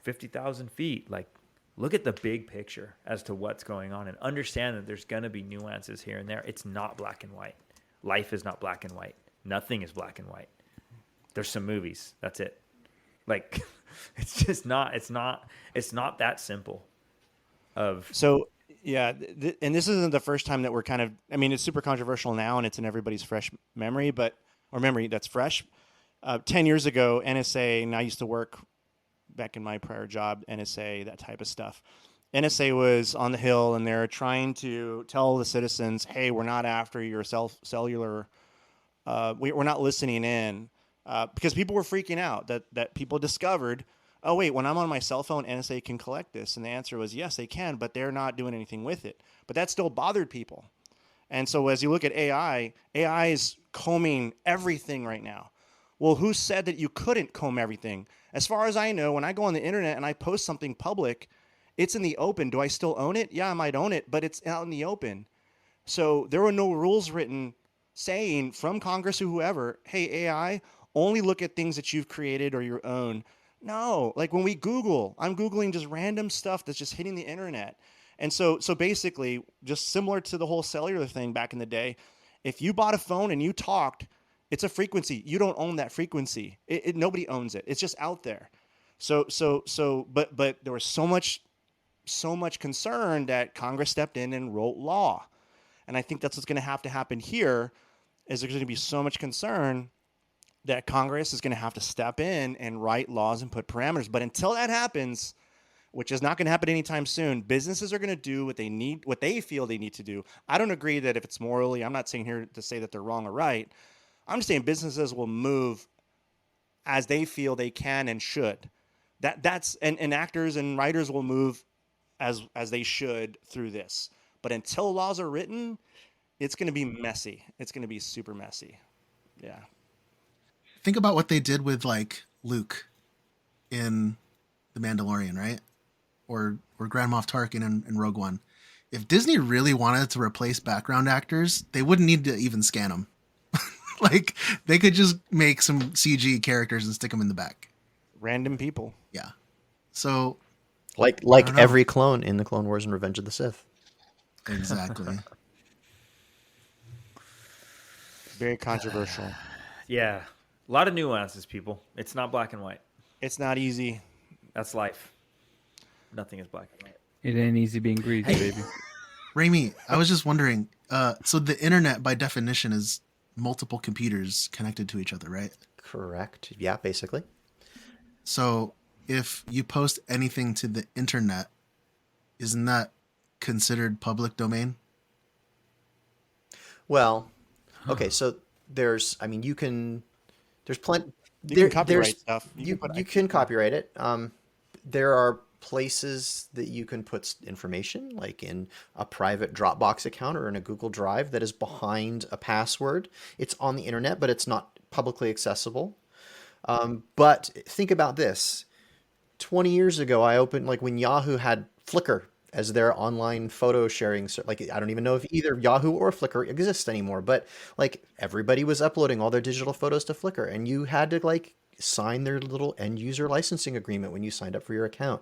50,000 feet, like look at the big picture as to what's going on and understand that there's going to be nuances here and there. It's not black and white. Life is not black and white. Nothing is black and white. There's some movies. That's it. Like it's just not, it's not that simple of. So yeah. And this isn't the first time that we're kind of, I mean, it's super controversial now and it's in everybody's fresh memory, or memory that's fresh. 10 years ago, NSA, and I used to work back in my prior job, NSA, that type of stuff. NSA was on the Hill, and they're trying to tell the citizens, hey, we're not after your cellular, we're not listening in, because people were freaking out that people discovered, oh, wait, when I'm on my cell phone, NSA can collect this. And the answer was, yes, they can, but they're not doing anything with it. But that still bothered people. And so as you look at AI is combing everything right now. Well, who said that you couldn't comb everything? As far as I know, when I go on the internet and I post something public, it's in the open. Do I still own it? Yeah, I might own it, but it's out in the open. So there were no rules written saying from Congress or whoever, hey, AI, only look at things that you've created or your own. No, like when we Google, I'm Googling just random stuff that's just hitting the internet. And so basically, just similar to the whole cellular thing back in the day, if you bought a phone and you talked, it's a frequency. You don't own that frequency. Nobody owns it. It's just out there. But there was so much concern that Congress stepped in and wrote law. And I think that's what's going to happen here. is there's going to be so much concern that Congress is going to have to step in and write laws and put parameters. But until that happens, which is not going to happen anytime soon, businesses are going to do what they need, what they feel they need to do. I don't agree that if it's morally, I'm not saying here to say that they're wrong or right. I'm just saying businesses will move as they feel they can and should. And actors and writers will move as they should through this. But until laws are written, it's going to be messy. It's going to be super messy. Yeah. Think about what they did with like Luke in The Mandalorian, right? Or Grand Moff Tarkin in Rogue One. If Disney really wanted to replace background actors, they wouldn't need to even scan them. Like they could just make some CG characters and stick them in the back. Random people. Yeah. So like every clone in the Clone Wars and Revenge of the Sith. Exactly. Very controversial. Yeah. A lot of nuances, people. It's not black and white. It's not easy. That's life. Nothing is black and white. It ain't easy being greasy, baby. Raimi, I was just wondering, so the internet by definition is multiple computers connected to each other, right? Correct. Yeah, basically. So if you post anything to the internet, isn't that considered public domain? Well, okay, so there's plenty. You can copyright stuff. You can copyright it. There are places that you can put information, like in a private Dropbox account or in a Google Drive that is behind a password. It's on the internet, but it's not publicly accessible. But think about this. 20 years ago, I opened, like when Yahoo had Flickr as their online photo sharing. Like, I don't even know if either Yahoo or Flickr exists anymore, but like everybody was uploading all their digital photos to Flickr, and you had to like sign their little end user licensing agreement when you signed up for your account.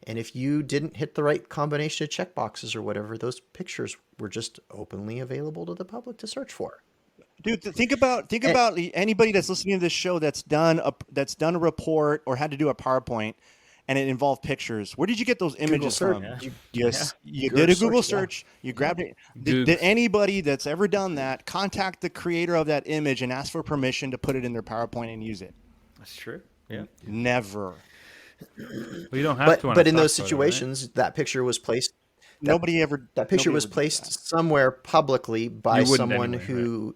And if you didn't hit the right combination of checkboxes or whatever, those pictures were just openly available to the public to search for. Dude, think about anybody that's listening to this show that's done a report or had to do a PowerPoint, and it involved pictures. Where did you get those images from? You did a Google search. You grabbed it. Did anybody that's ever done that contact the creator of that image and ask for permission to put it in their PowerPoint and use it? That's true. Yeah. Never. Well, you don't have to. But in those situations, right? That picture was placed. That picture was placed somewhere publicly by someone who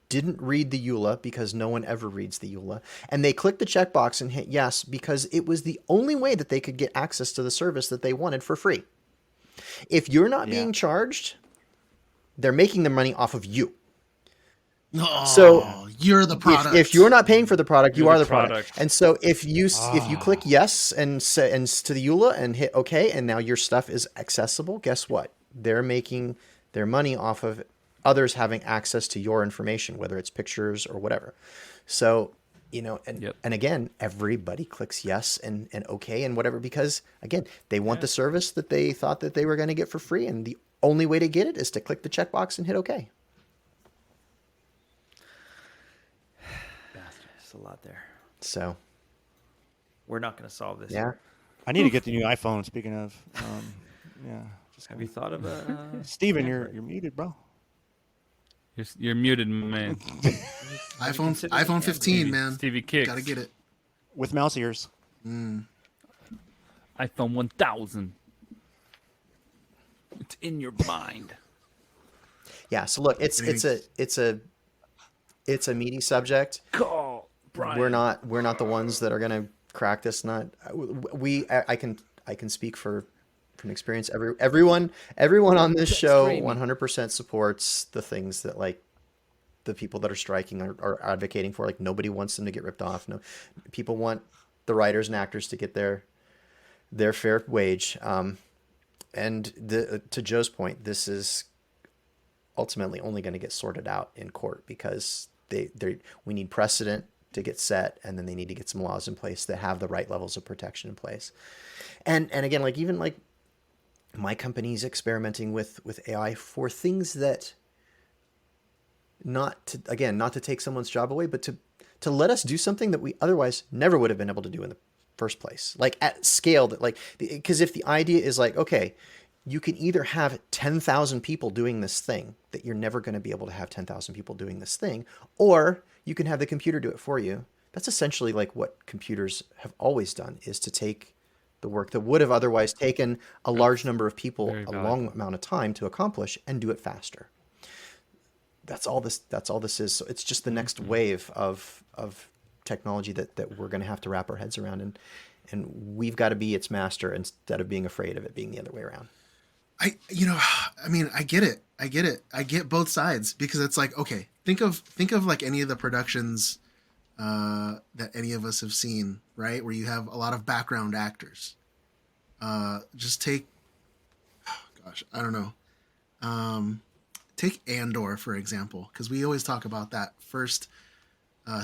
didn't read the EULA, because no one ever reads the EULA, and they clicked the checkbox and hit yes because it was the only way that they could get access to the service that they wanted for free. If you're not being charged, they're making the money off of you. Oh, so you're the product. If you're not paying for the product, you are the product. And so if you click yes and to the EULA and hit OK, and now your stuff is accessible, guess what? They're making their money off of others having access to your information, whether it's pictures or whatever. So, and again, everybody clicks yes and OK and whatever, because again, they want the service that they thought that they were going to get for free. And the only way to get it is to click the checkbox and hit OK. There's a lot there. So we're not going to solve this. Yeah. I need to get the new iPhone. Speaking of, Have you thought of Steven, you're muted, bro. You're muted, man. iPhone 15, man. Stevie Kicks. Gotta get it. With mouse ears. iPhone 1000. It's in your mind. Yeah. So look, it's a meaty subject. Call Brian. We're not the ones that are gonna crack this nut. I can speak from experience. Everyone on this show 100% supports the things that like the people that are striking are advocating for. Like nobody wants them to get ripped off. No, people want the writers and actors to get their fair wage. And to Joe's point, this is ultimately only going to get sorted out in court, because we need precedent to get set, and then they need to get some laws in place that have the right levels of protection in place. And again, like even like my company's experimenting with AI for things that not to take someone's job away, but to let us do something that we otherwise never would have been able to do in the first place, like at scale. That like, because if the idea is like, okay, you can either have 10,000 people doing this thing that you're never going to be able to have 10,000 people doing this thing, or you can have the computer do it for you. That's essentially like what computers have always done, is to take the work that would have otherwise taken a large number of people a long amount of time to accomplish and do it faster. That's all this is. So it's just the next wave of technology that we're going to have to wrap our heads around, and we've got to be its master instead of being afraid of it being the other way around. I get it. I get both sides, because it's like, okay, think of like any of the productions that any of us have seen, right? Where you have a lot of background actors. Just take, I don't know. Take Andor, for example, because we always talk about that first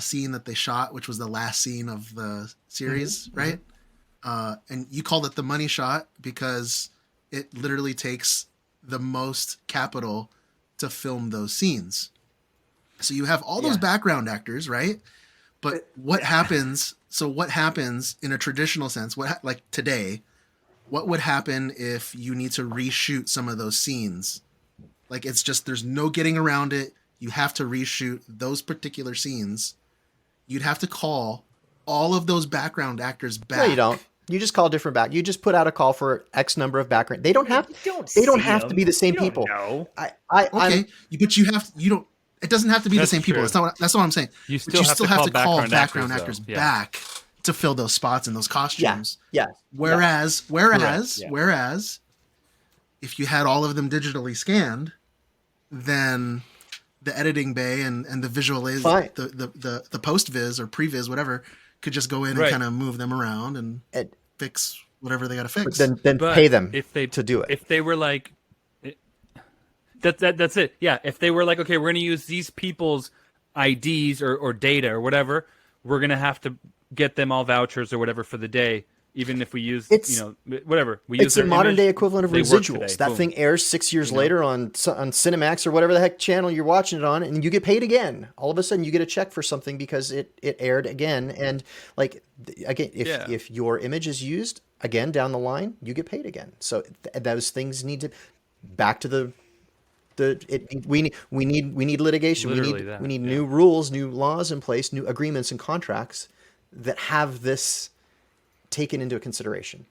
scene that they shot, which was the last scene of the series, right? And you called it the money shot because it literally takes the most capital to film those scenes. So you have all those background actors, right? But what happens? So what happens in a traditional sense? Like today, what would happen if you need to reshoot some of those scenes? Like, it's just, there's no getting around it. You have to reshoot those particular scenes. You'd have to call all of those background actors back. No, you don't. You just call different back. You just put out a call for X number of background. They don't have. They don't have to be the same people. No. But you don't. It doesn't have to be the same people. That's not what I'm saying. You still have to call background actors back to fill those spots in those costumes. Yeah. Whereas, if you had all of them digitally scanned, then the editing bay and the the post viz or previs, whatever, could just go in and kind of move them around and fix whatever they got to fix. But then pay them to do it. If they were like, that's it. Yeah. If they were like, okay, we're going to use these people's IDs or data or whatever, we're going to have to get them all vouchers or whatever for the day. Even if we use, whatever we use, it's the modern day equivalent of residuals. That thing airs 6 years later on Cinemax or whatever the heck channel you're watching it on, and you get paid again. All of a sudden, you get a check for something because it aired again. And like again, if your image is used again down the line, you get paid again. So those things need to back to we need litigation. We need new rules, new laws in place, new agreements and contracts that have this taken into consideration.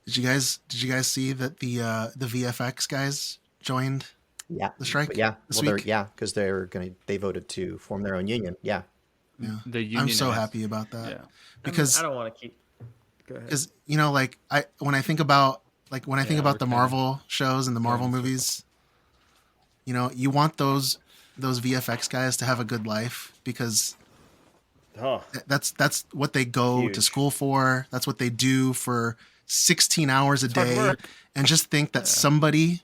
Did you guys see that the VFX guys joined the strike? This week? Because they voted to form their own union. Yeah. I'm so happy about that. Yeah. Because I don't want to keep. Go ahead. Because when I think about the Marvel shows and the Marvel movies, you want those VFX guys to have a good life, because that's what they go to school for. That's what they do for 16 hours a day. And just think that somebody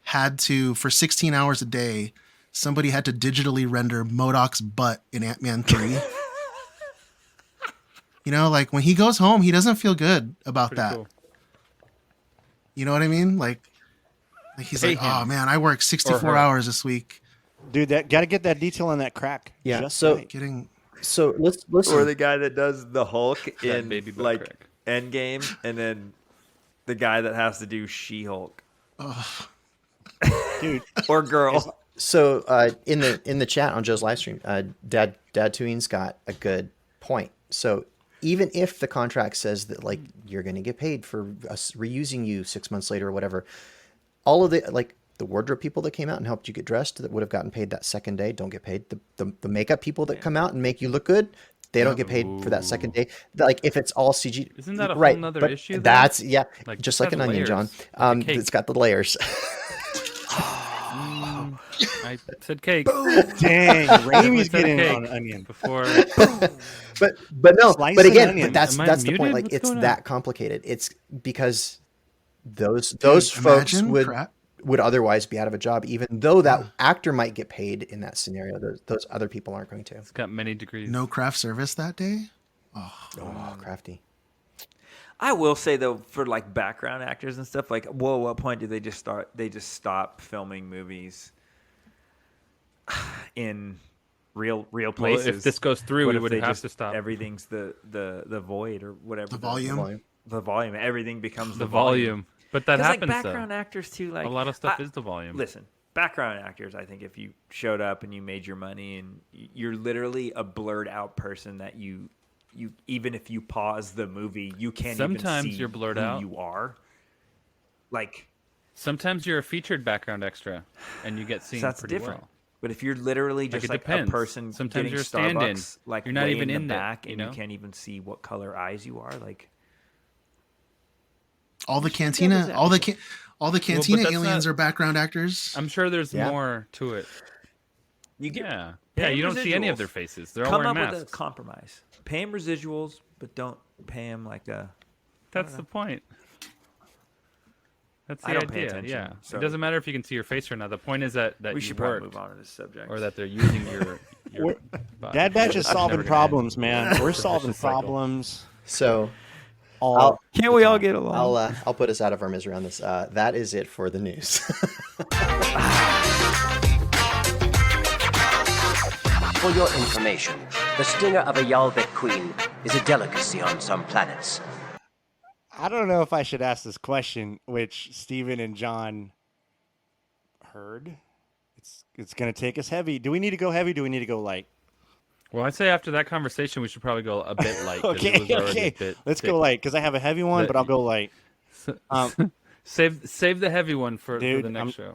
had to, for 16 hours a day, somebody had to digitally render MODOK's butt in Ant-Man 3. When he goes home, he doesn't feel good about that. Cool. You know what I mean? Like he's like, oh man, I worked 64 hours this week. Dude, that got to get that detail on that crack. Yeah. So let's listen. Or the guy that does the Hulk in like Endgame, and then the guy that has to do She-Hulk. Oh. Dude, or girl. So in the chat on Joe's live stream, Dad Tuin's got a good point. So even if the contract says that like you're going to get paid for us reusing you 6 months later or whatever, all of the wardrobe people that came out and helped you get dressed that would have gotten paid that second day don't get paid. The makeup people that come out and make you look good, they don't get paid for that second day. Like if it's all CG, isn't that a whole nother issue? That's just like an onion, John. It's got the layers. I said cake. Dang, Raimi's getting on onion before. but no. But again, that's the point. Like it's that complicated. It's because those folks would otherwise be out of a job, even though that actor might get paid in that scenario. Those other people aren't going to. It's got many degrees. No craft service that day. Oh, crafty. I will say though, for like background actors and stuff, like, what point do they just start? They just stop filming movies in real places. Well, if this goes through, we would have to stop. Everything's the void or whatever. The volume. The volume. Everything becomes the volume. But that 'Cause, happens like background though. actors too. Like A lot of stuff is the volume. Listen, background actors. I think if you showed up and you made your money and you're literally a blurred out person that you even if you pause the movie, you can't Sometimes even see you're blurred who out. you are. Like Sometimes you're a featured background extra, and you get seen so that's pretty different. well. But if you're literally Like, just it like a depends. person Sometimes getting you're a stand-in. Starbucks, like You're not way even in in the it, back, you and know? you can't even see what color eyes you are, like. All the devil's cantina, all the cantina that's aliens not- are background actors. I'm sure there's Yeah. more to it. You get Yeah, you don't see any of residuals. their faces. They're all Come wearing up masks. with a compromise. Pay him residuals, but don't pay him like a. That's the point. That's I the don't pay idea. attention, Yeah, so- it doesn't matter if you can see your face or not. The point is that We you should probably worked, move on to this subject. or that they're using your body. Dad Batch is It's never solving gonna problems, end. man. We're solving Vicious cycle. problems. So All Can't we all get along? I'll put us out of our misery on this. That is it for the news. For your information, the stinger of a Yalvik queen is a delicacy on some planets. I don't know if I should ask this question, which Steven and John heard. It's going to take us heavy. Do we need to go heavy? Do we need to go light? Well, I'd say after that conversation, we should probably go a bit light. 'cause it Okay, was already a okay. bit Let's thick. go light because I have a heavy one, but I'll go light. Save the heavy one for Dude, the next show.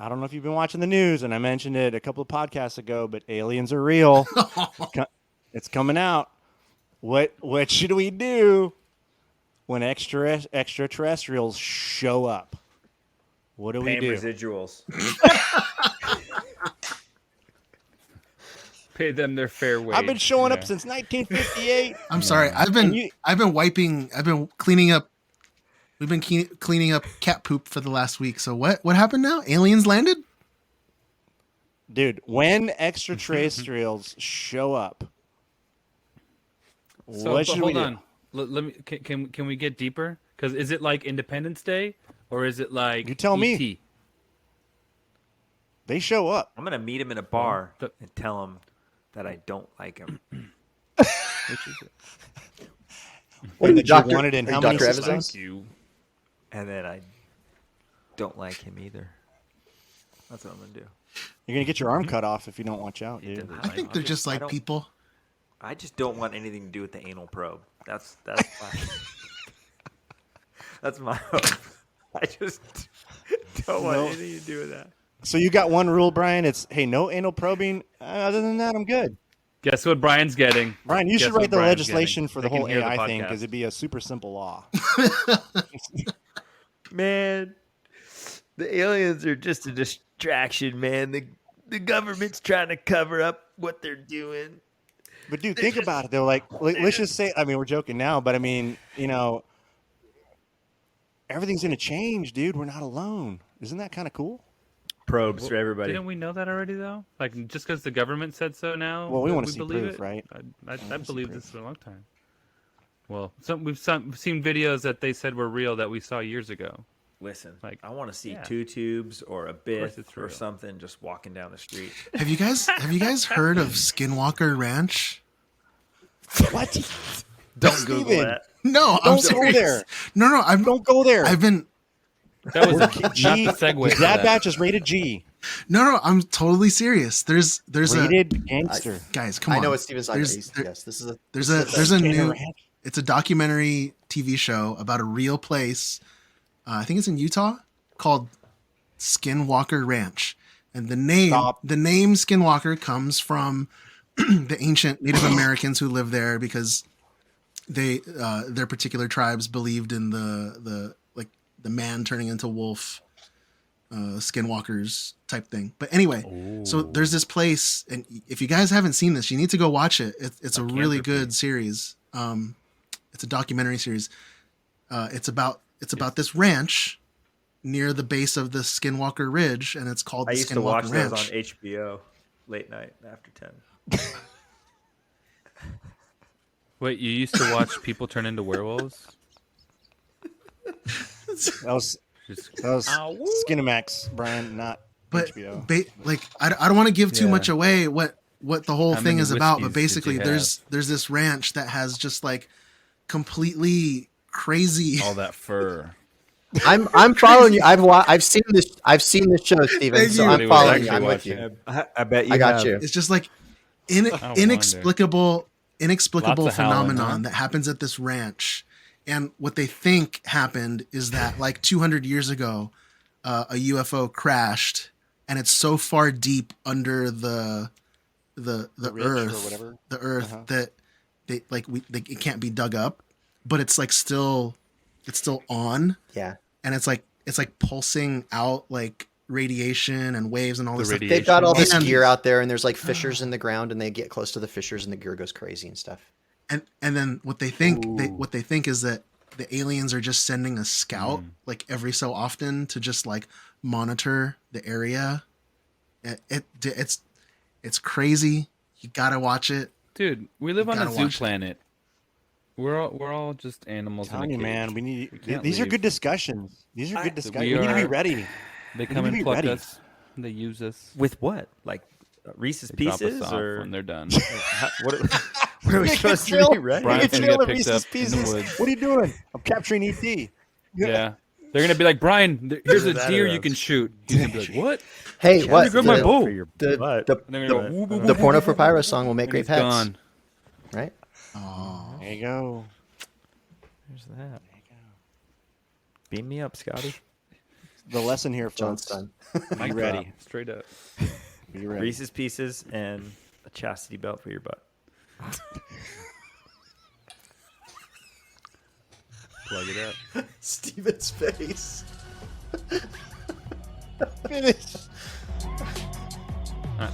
I don't know if you've been watching the news, and I mentioned it a couple of podcasts ago, but aliens are real. It's coming out. What should we do when extraterrestrials show up? What do Pay we him do? residuals. Pay them their fair wage. I've been showing up Yeah. since 1958. I'm sorry. I've been cleaning up. We've been cleaning up cat poop for the last week. So what happened now? Aliens landed? Dude, when extraterrestrials show up, So, what but should hold we do? on. Let me. Can we get deeper? Because is it like Independence Day, or is it like You tell me. E.T.? They show up. I'm gonna meet him in a bar and tell him that I don't like him. Which is it? Wait, Did you want it in how many Dr. systems? Evazos? You. And then I don't like him either. That's what I'm gonna do. You're gonna get your arm cut off if you don't watch out, dude. I think they're just like people. I just don't want anything to do with the anal probe. That's my that's my hope. I just don't want anything to do with that. So you got one rule, Brian. It's hey, no anal probing. Other than that, I'm good. Guess what Brian's getting? Brian, you Guess should what write the Brian's legislation getting. for the They can whole hear the AI thing podcast. because it'd be a super simple law. Man, the aliens are just a distraction, man. The government's trying to cover up what they're doing. But dude, think about it though. Like, let's just say, I mean, we're joking now, but I mean, you know, everything's gonna change, dude. We're not alone. Isn't that kind of cool? Probes for everybody. Didn't we know that already though? Like just because the government said so now? Well, we that wanna see believe proof, it? right? I believe this for a long time. Well, we've seen videos that they said were real that we saw years ago. Listen, Like, I want to see yeah. two tubes or a course bit it's or real. something just walking down the street. Have you guys heard of Skinwalker Ranch? What? Don't Steven, Google that. No, I'm Don't go serious. there. No, Don't go there. I've been That was not G. the segue. for Dad that. Batch is rated G. no, I'm totally serious. There's Rated gangster. guys, come on. I know what Steven's talking There's- about. Yes, this is a There's a new. Ranch. It's a documentary TV show about a real place. I think it's in Utah called Skinwalker Ranch, and the name Skinwalker comes from the ancient Native Americans who lived there because they their particular tribes believed in the man turning into wolf, skinwalkers type thing. But anyway, so there's this place, and if you guys haven't seen this, you need to go watch it. It's a really good series. It's a documentary series. It's about this ranch near the base of the Skinwalker Ridge, and it's called I the used Skinwalker to watch Ranch. those on HBO late night after 10. Wait, you used to watch people turn into werewolves? That was Just, Skinamax, Brian, not But HBO. I don't want to give too Yeah. much away what the whole How thing many is about, but whiskeys did basically you there's this ranch that has just like completely crazy all that fur. I'm following you. I've seen this. I've seen this show, Steven. Thank So you. I'm following you. I'm with you. I bet you I got have. you. It's just like wonder. inexplicable Lots of howling, phenomenon huh? that happens at this ranch. And what they think happened is that like 200 years ago, a UFO crashed, and it's so far deep under the ridge or earth, whatever. the earth Uh-huh. that it can't be dug up, but it's still on, Yeah. and it's like pulsing out like radiation and waves and all this stuff. They've got all this And- gear out there, and there's like fissures in the ground, and they get close to the fissures, and the gear goes crazy and stuff. And then what they think is that the aliens are just sending a scout like every so often to just like monitor the area. It's crazy. You gotta watch it. Dude, we live on a gotta zoo watch it. planet. We're all just animals in a Telling you, cage. man, we need. can't These are leave. good discussions. These are good discussions. we We need to be are- ready. They We come need to and be pluck ready. us. They use us. With what? Like Reese's They drop Pieces, us off or when they're done. what are we supposed to be ready? Brian's Get gonna get the picked Reese's up in the Pieces. woods. What are you doing? I'm capturing ET. Yeah. They're gonna be like, Brian, here's a That deer is. you can shoot. He's gonna be like, what? Hey, Let what? me grab my bow. For your The, butt. the, And they're gonna go, woo, woo, woo, the woo, Porno woo, for woo, Pyro song will make and great he's pets, gone. right? There you go. There's that. Beam me up, Scotty. The lesson here, John's folks. done. Be Mic ready. drop, straight up. Be ready. Reese's Pieces and a chastity belt for your butt. Plug it up. Steven's face. Finish. Yeah.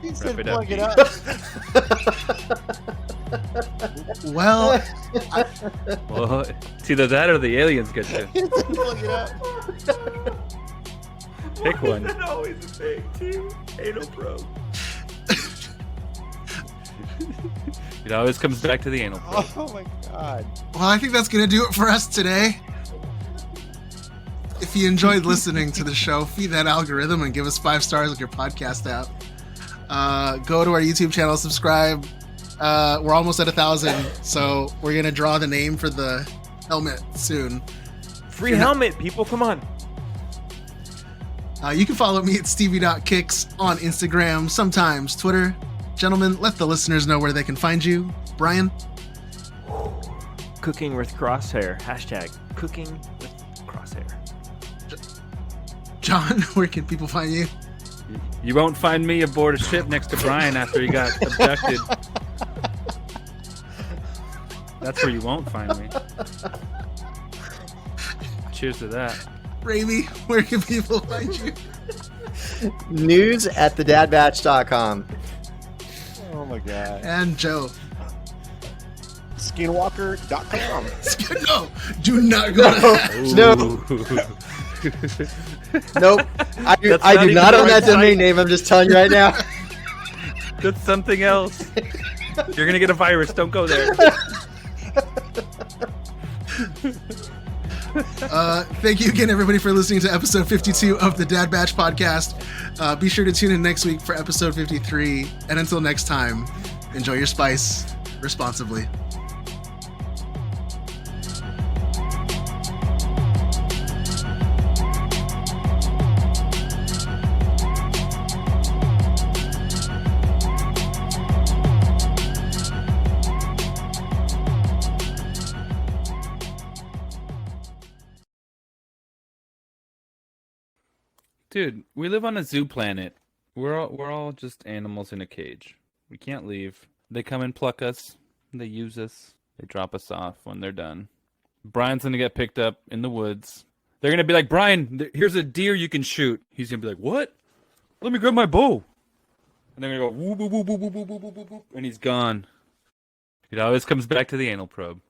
He Wrap said it up, plug it Pete. up. Well, Well, it's either that or the aliens get you. He said plug it up. Pick one. Always a thing, too. Anal probe. It always comes back to the anal probe. Oh my god. I think that's gonna do it for us today. If you enjoyed listening to the show, feed that algorithm and give us 5 stars with your podcast app. Go to our YouTube channel, subscribe. We're almost at 1,000, so we're gonna draw the name for the helmet soon. Free helmet, people. Come on. You can follow me at stevie.kicks on Instagram, sometimes Twitter. Gentlemen, let the listeners know where they can find you. Brian? Cooking with crosshair. Hashtag cooking with crosshair. John, where can people find you? You won't find me aboard a ship next to Brian after he got abducted. That's where you won't find me. Cheers to that. Raimi, where can people find you? News at thedadbatch.com. Oh my god. And Joe. Skinwalker.com. No, do not go to that. No. Nope. I do That's not not even own the that right domain site. name. I'm just telling you right now. That's something else. You're gonna get a virus. Don't go there. Thank you again, everybody, for listening to episode 52 of the Dad Batch podcast. Be sure to tune in next week for episode 53. And until next time, enjoy your spice responsibly. Dude, we live on a zoo planet. We're all just animals in a cage. We can't leave. They come and pluck us. They use us. They drop us off when they're done. Brian's gonna get picked up in the woods. They're gonna be like, Brian, here's a deer you can shoot. He's gonna be like, what? Let me grab my bow. And they're gonna go whoop, whoop, whoop, whoop, whoop, whoop, whoop, whoop, and he's gone. It always comes back to the anal probe.